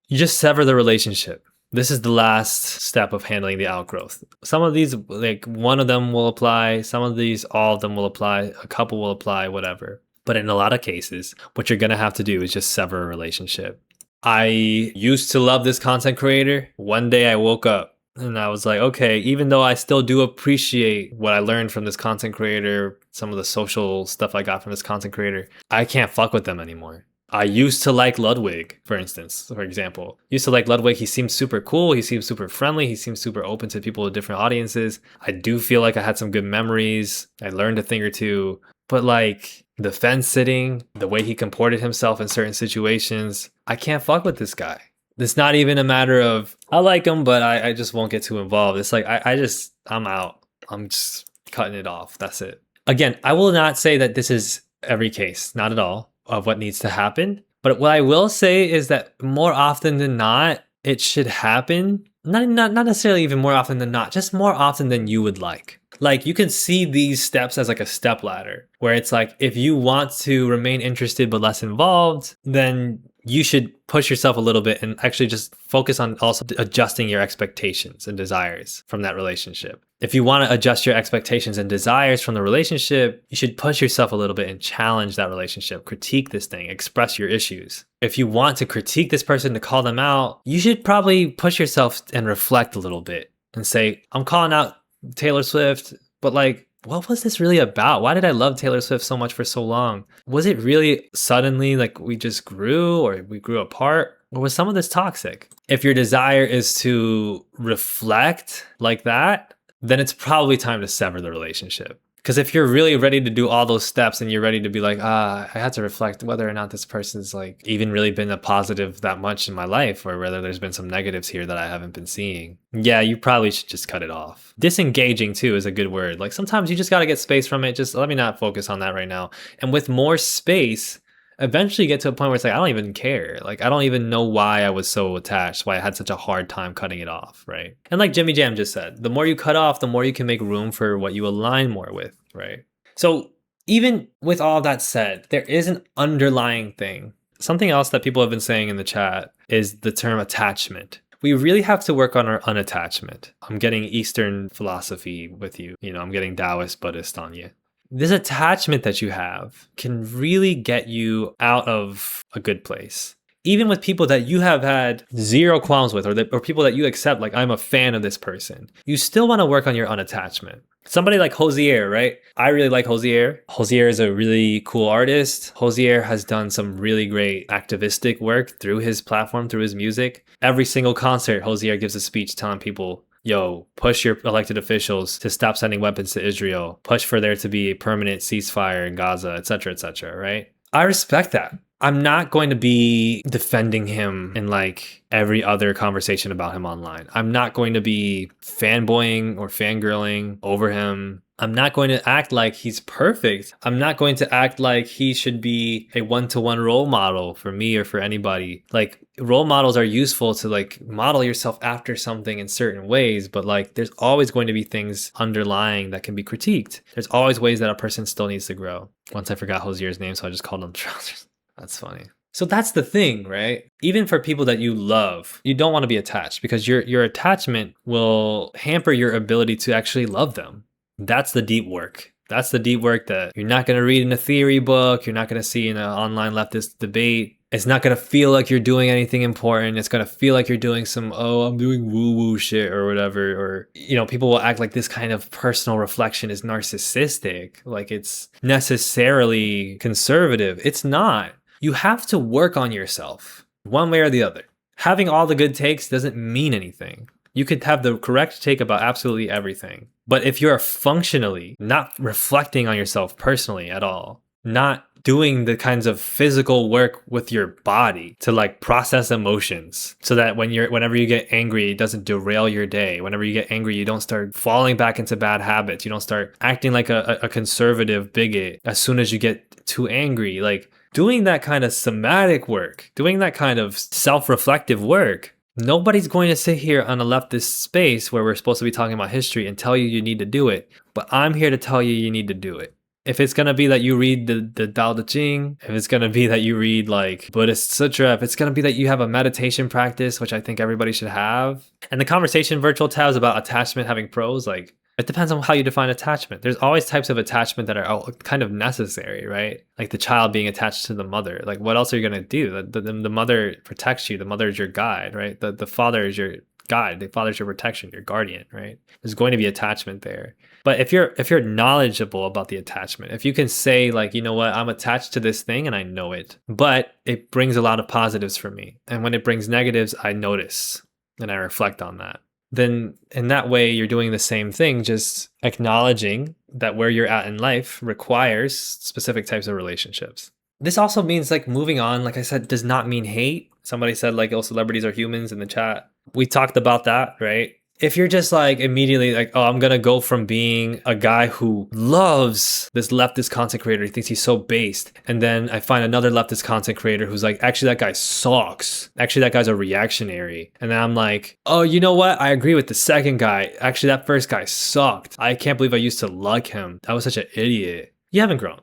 You just sever the relationship. This is the last step of handling the outgrowth. Some of these, like one of them will apply. Some of these, all of them will apply. A couple will apply, whatever. But in a lot of cases, what you're going to have to do is just sever a relationship. I used to love this content creator. One day I woke up and I was like, okay, even though I still do appreciate what I learned from this content creator, some of the social stuff I got from this content creator, I can't fuck with them anymore. I used to like Ludwig, for example. Used to like Ludwig. He seemed super cool. He seemed super friendly. He seemed super open to people with different audiences. I do feel like I had some good memories. I learned a thing or two. But like the fence sitting, the way he comported himself in certain situations, I can't fuck with this guy. It's not even a matter of, I like him, but I just won't get too involved. It's like, I'm out. I'm just cutting it off. That's it. Again, I will not say that this is every case, not at all, of what needs to happen. But what I will say is that more often than not, it should happen. Not necessarily even more often than not, just more often than you would like. Like, you can see these steps as like a step ladder, where it's like, if you want to remain interested but less involved, then you should push yourself a little bit and actually just focus on also adjusting your expectations and desires from that relationship. If you want to adjust your expectations and desires from the relationship, you should push yourself a little bit and challenge that relationship, critique this thing, express your issues. If you want to critique this person, to call them out, you should probably push yourself and reflect a little bit and say, I'm calling out Taylor Swift, but like, what was this really about? Why did I love Taylor Swift so much for so long? Was it really suddenly like we just grew or we grew apart? Or was some of this toxic? If your desire is to reflect like that, then it's probably time to sever the relationship. Because if you're really ready to do all those steps and you're ready to be like, I had to reflect whether or not this person's like even really been a positive that much in my life, or whether there's been some negatives here that I haven't been seeing. Yeah, you probably should just cut it off. Disengaging too is a good word. Like sometimes you just got to get space from it. Just let me not focus on that right now. And with more space, eventually you get to a point where it's like, I don't even care. Like, I don't even know why I was so attached, why I had such a hard time cutting it off, right? And like Jimmy Jam just said, the more you cut off, the more you can make room for what you align more with, right? So even with all that said, there is an underlying thing. Something else that people have been saying in the chat is the term attachment. We really have to work on our unattachment. I'm getting Eastern philosophy with you. I'm getting Taoist, Buddhist on you. This attachment that you have can really get you out of a good place. Even with people that you have had zero qualms with, or people that you accept, like, I'm a fan of this person, you still want to work on your unattachment. Somebody like Hosier, right? I really like Hosier. Hosier is a really cool artist. Hosier has done some really great activistic work through his platform, through his music. Every single concert, Hosier gives a speech telling people, yo, push your elected officials to stop sending weapons to Israel, push for there to be a permanent ceasefire in Gaza, etc., right? I respect that. I'm not going to be defending him in like every other conversation about him online. I'm not going to be fanboying or fangirling over him. I'm not going to act like he's perfect. I'm not going to act like he should be a one-to-one role model for me or for anybody. Like, role models are useful to like model yourself after something in certain ways, but like there's always going to be things underlying that can be critiqued. There's always ways that a person still needs to grow. Once I forgot Hosier's name, so I just called him Trousers. That's funny. So that's the thing, right? Even for people that you love, you don't want to be attached, because your attachment will hamper your ability to actually love them. That's the deep work. That's the deep work that you're not going to read in a theory book. You're not going to see in an online leftist debate. It's not going to feel like you're doing anything important. It's going to feel like you're doing some, I'm doing woo-woo shit or whatever. Or, people will act like this kind of personal reflection is narcissistic. Like it's necessarily conservative. It's not. You have to work on yourself one way or the other. Having all the good takes doesn't mean anything. You could have the correct take about absolutely everything. But if you're functionally not reflecting on yourself personally at all, not doing the kinds of physical work with your body to like process emotions so that whenever you get angry, it doesn't derail your day. Whenever you get angry, you don't start falling back into bad habits. You don't start acting like a conservative bigot as soon as you get too angry. Like doing that kind of somatic work, doing that kind of self-reflective work. Nobody's going to sit here on a leftist space where we're supposed to be talking about history and tell you need to do it. But I'm here to tell you need to do it. If it's going to be that you read the Tao Te Ching, if it's going to be that you read like Buddhist Sutra, if it's going to be that you have a meditation practice, which I think everybody should have. And the conversation Virtual Tao is about attachment having pros, like it depends on how you define attachment. There's always types of attachment that are kind of necessary, right? Like the child being attached to the mother. Like what else are you going to do? The mother protects you. The mother is your guide, right? The father is your guide. The father is your protection, your guardian, right? There's going to be attachment there. But if you're knowledgeable about the attachment, if you can say like, you know what, I'm attached to this thing and I know it, but it brings a lot of positives for me. And when it brings negatives, I notice and I reflect on that. Then in that way, you're doing the same thing, just acknowledging that where you're at in life requires specific types of relationships. This also means like moving on, like I said, does not mean hate. Somebody said like, oh, celebrities are humans in the chat. We talked about that, right? If you're just like immediately like, oh, I'm going to go from being a guy who loves this leftist content creator, he thinks he's so based. And then I find another leftist content creator who's like, actually, that guy sucks. Actually, that guy's a reactionary. And then I'm like, oh, you know what? I agree with the second guy. Actually, that first guy sucked. I can't believe I used to like him. I was such an idiot. You haven't grown.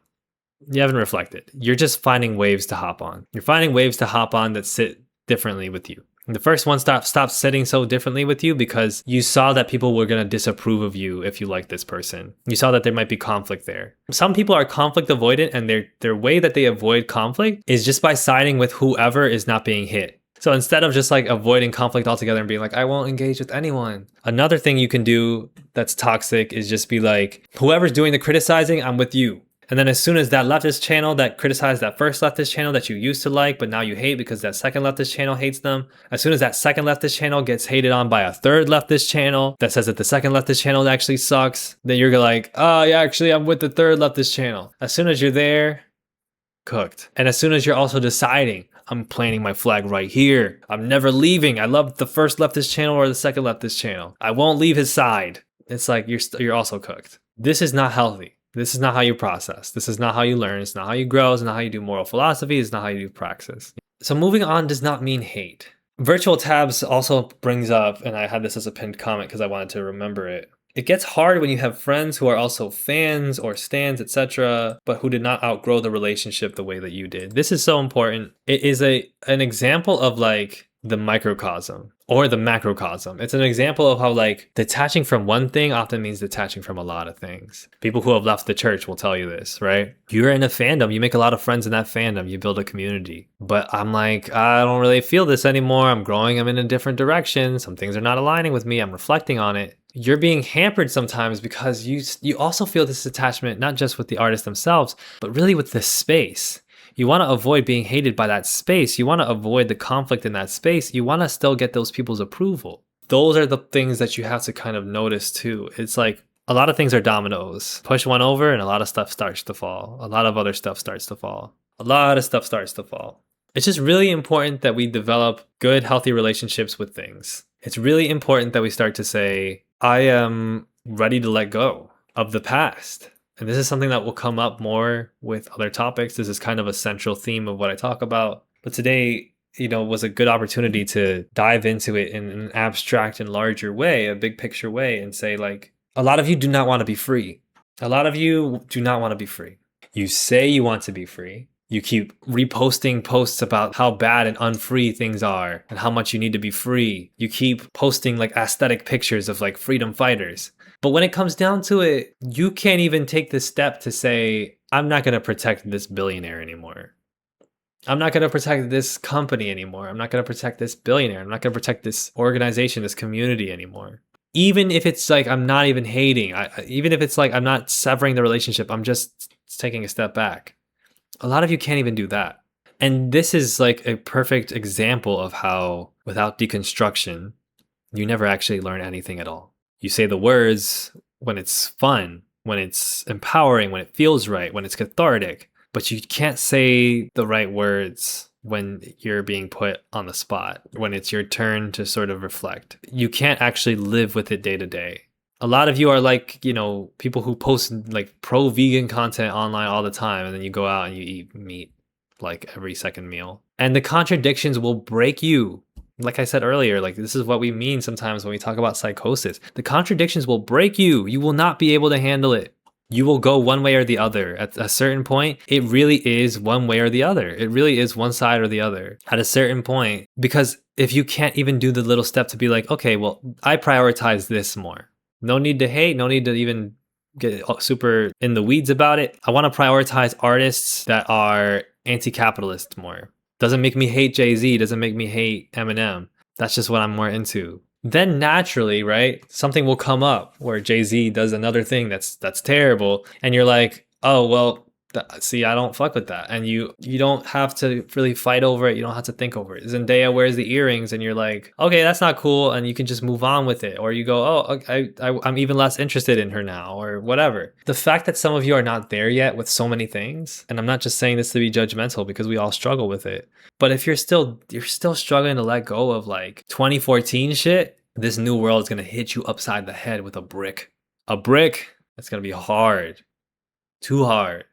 You haven't reflected. You're just finding waves to hop on. You're finding waves to hop on that sit differently with you. The first one stopped sitting so differently with you because you saw that people were going to disapprove of you if you like this person. You saw that there might be conflict there. Some people are conflict avoidant, and their way that they avoid conflict is just by siding with whoever is not being hit. So instead of just like avoiding conflict altogether and being like, I won't engage with anyone. Another thing you can do that's toxic is just be like, whoever's doing the criticizing, I'm with you. And then as soon as that leftist channel that criticized that first leftist channel that you used to like, but now you hate because that second leftist channel hates them, as soon as that second leftist channel gets hated on by a third leftist channel that says that the second leftist channel actually sucks, then you're like, oh yeah, actually I'm with the third leftist channel. As soon as you're there, cooked. And as soon as you're also deciding, I'm planting my flag right here, I'm never leaving, I love the first leftist channel or the second leftist channel, I won't leave his side, it's like you're also cooked. This is not healthy. This is not how you process. This is not how you learn. It's not how you grow. It's not how you do moral philosophy. It's not how you do praxis. So moving on does not mean hate. Virtual tabs also brings up, and I had this as a pinned comment because I wanted to remember it. It gets hard when you have friends who are also fans or stans, etc., but who did not outgrow the relationship the way that you did. This is so important. It is an example of like the microcosm or the macrocosm. It's an example of how like detaching from one thing often means detaching from a lot of things. People who have left the church will tell you this, right? You're in a fandom, you make a lot of friends in that fandom, you build a community. But I'm like, I don't really feel this anymore. I'm growing, I'm in a different direction. Some things are not aligning with me. I'm reflecting on it. You're being hampered sometimes because you also feel this attachment, not just with the artists themselves, but really with the space. You want to avoid being hated by that space. You want to avoid the conflict in that space. You want to still get those people's approval. Those are the things that you have to kind of notice too. It's like a lot of things are dominoes. Push one over and a lot of stuff starts to fall. A lot of other stuff starts to fall. A lot of stuff starts to fall. It's just really important that we develop good, healthy relationships with things. It's really important that we start to say, I am ready to let go of the past. And this is something that will come up more with other topics. This is kind of a central theme of what I talk about. But today, was a good opportunity to dive into it in an abstract and larger way, a big picture way, and say like, a lot of you do not want to be free. A lot of you do not want to be free. You say you want to be free. You keep reposting posts about how bad and unfree things are and how much you need to be free. You keep posting like aesthetic pictures of like freedom fighters. But when it comes down to it, you can't even take the step to say, I'm not going to protect this billionaire anymore. I'm not going to protect this company anymore. I'm not going to protect this billionaire. I'm not going to protect this organization, this community anymore. Even if it's like I'm not even hating, even if it's like I'm not severing the relationship, I'm just taking a step back. A lot of you can't even do that. And this is like a perfect example of how without deconstruction, you never actually learn anything at all. You say the words when it's fun, when it's empowering, when it feels right, when it's cathartic, but you can't say the right words when you're being put on the spot, when it's your turn to sort of reflect. You can't actually live with it day to day. A lot of you are like, people who post like pro-vegan content online all the time, and then you go out and you eat meat like every second meal. And the contradictions will break you. Like I said earlier, like this is what we mean sometimes when we talk about psychosis. The contradictions will break you. You will not be able to handle it. You will go one way or the other. At a certain point, it really is one way or the other. It really is one side or the other at a certain point. Because if you can't even do the little step to be like, okay, well, I prioritize this more. No need to hate, no need to even get super in the weeds about it. I want to prioritize artists that are anti-capitalist more. Doesn't make me hate Jay-Z, doesn't make me hate Eminem. That's just what I'm more into. Then naturally, right, something will come up where Jay-Z does another thing that's terrible. And you're like, oh, well, see, I don't fuck with that. And you don't have to really fight over it. You don't have to think over it. Zendaya wears the earrings and you're like, okay, that's not cool. And you can just move on with it. Or you go, oh, I'm even less interested in her now or whatever. The fact that some of you are not there yet with so many things, and I'm not just saying this to be judgmental because we all struggle with it. But if you're still struggling to let go of like 2014 shit, this new world is going to hit you upside the head with a brick. A brick that's going to be hard. Too hard.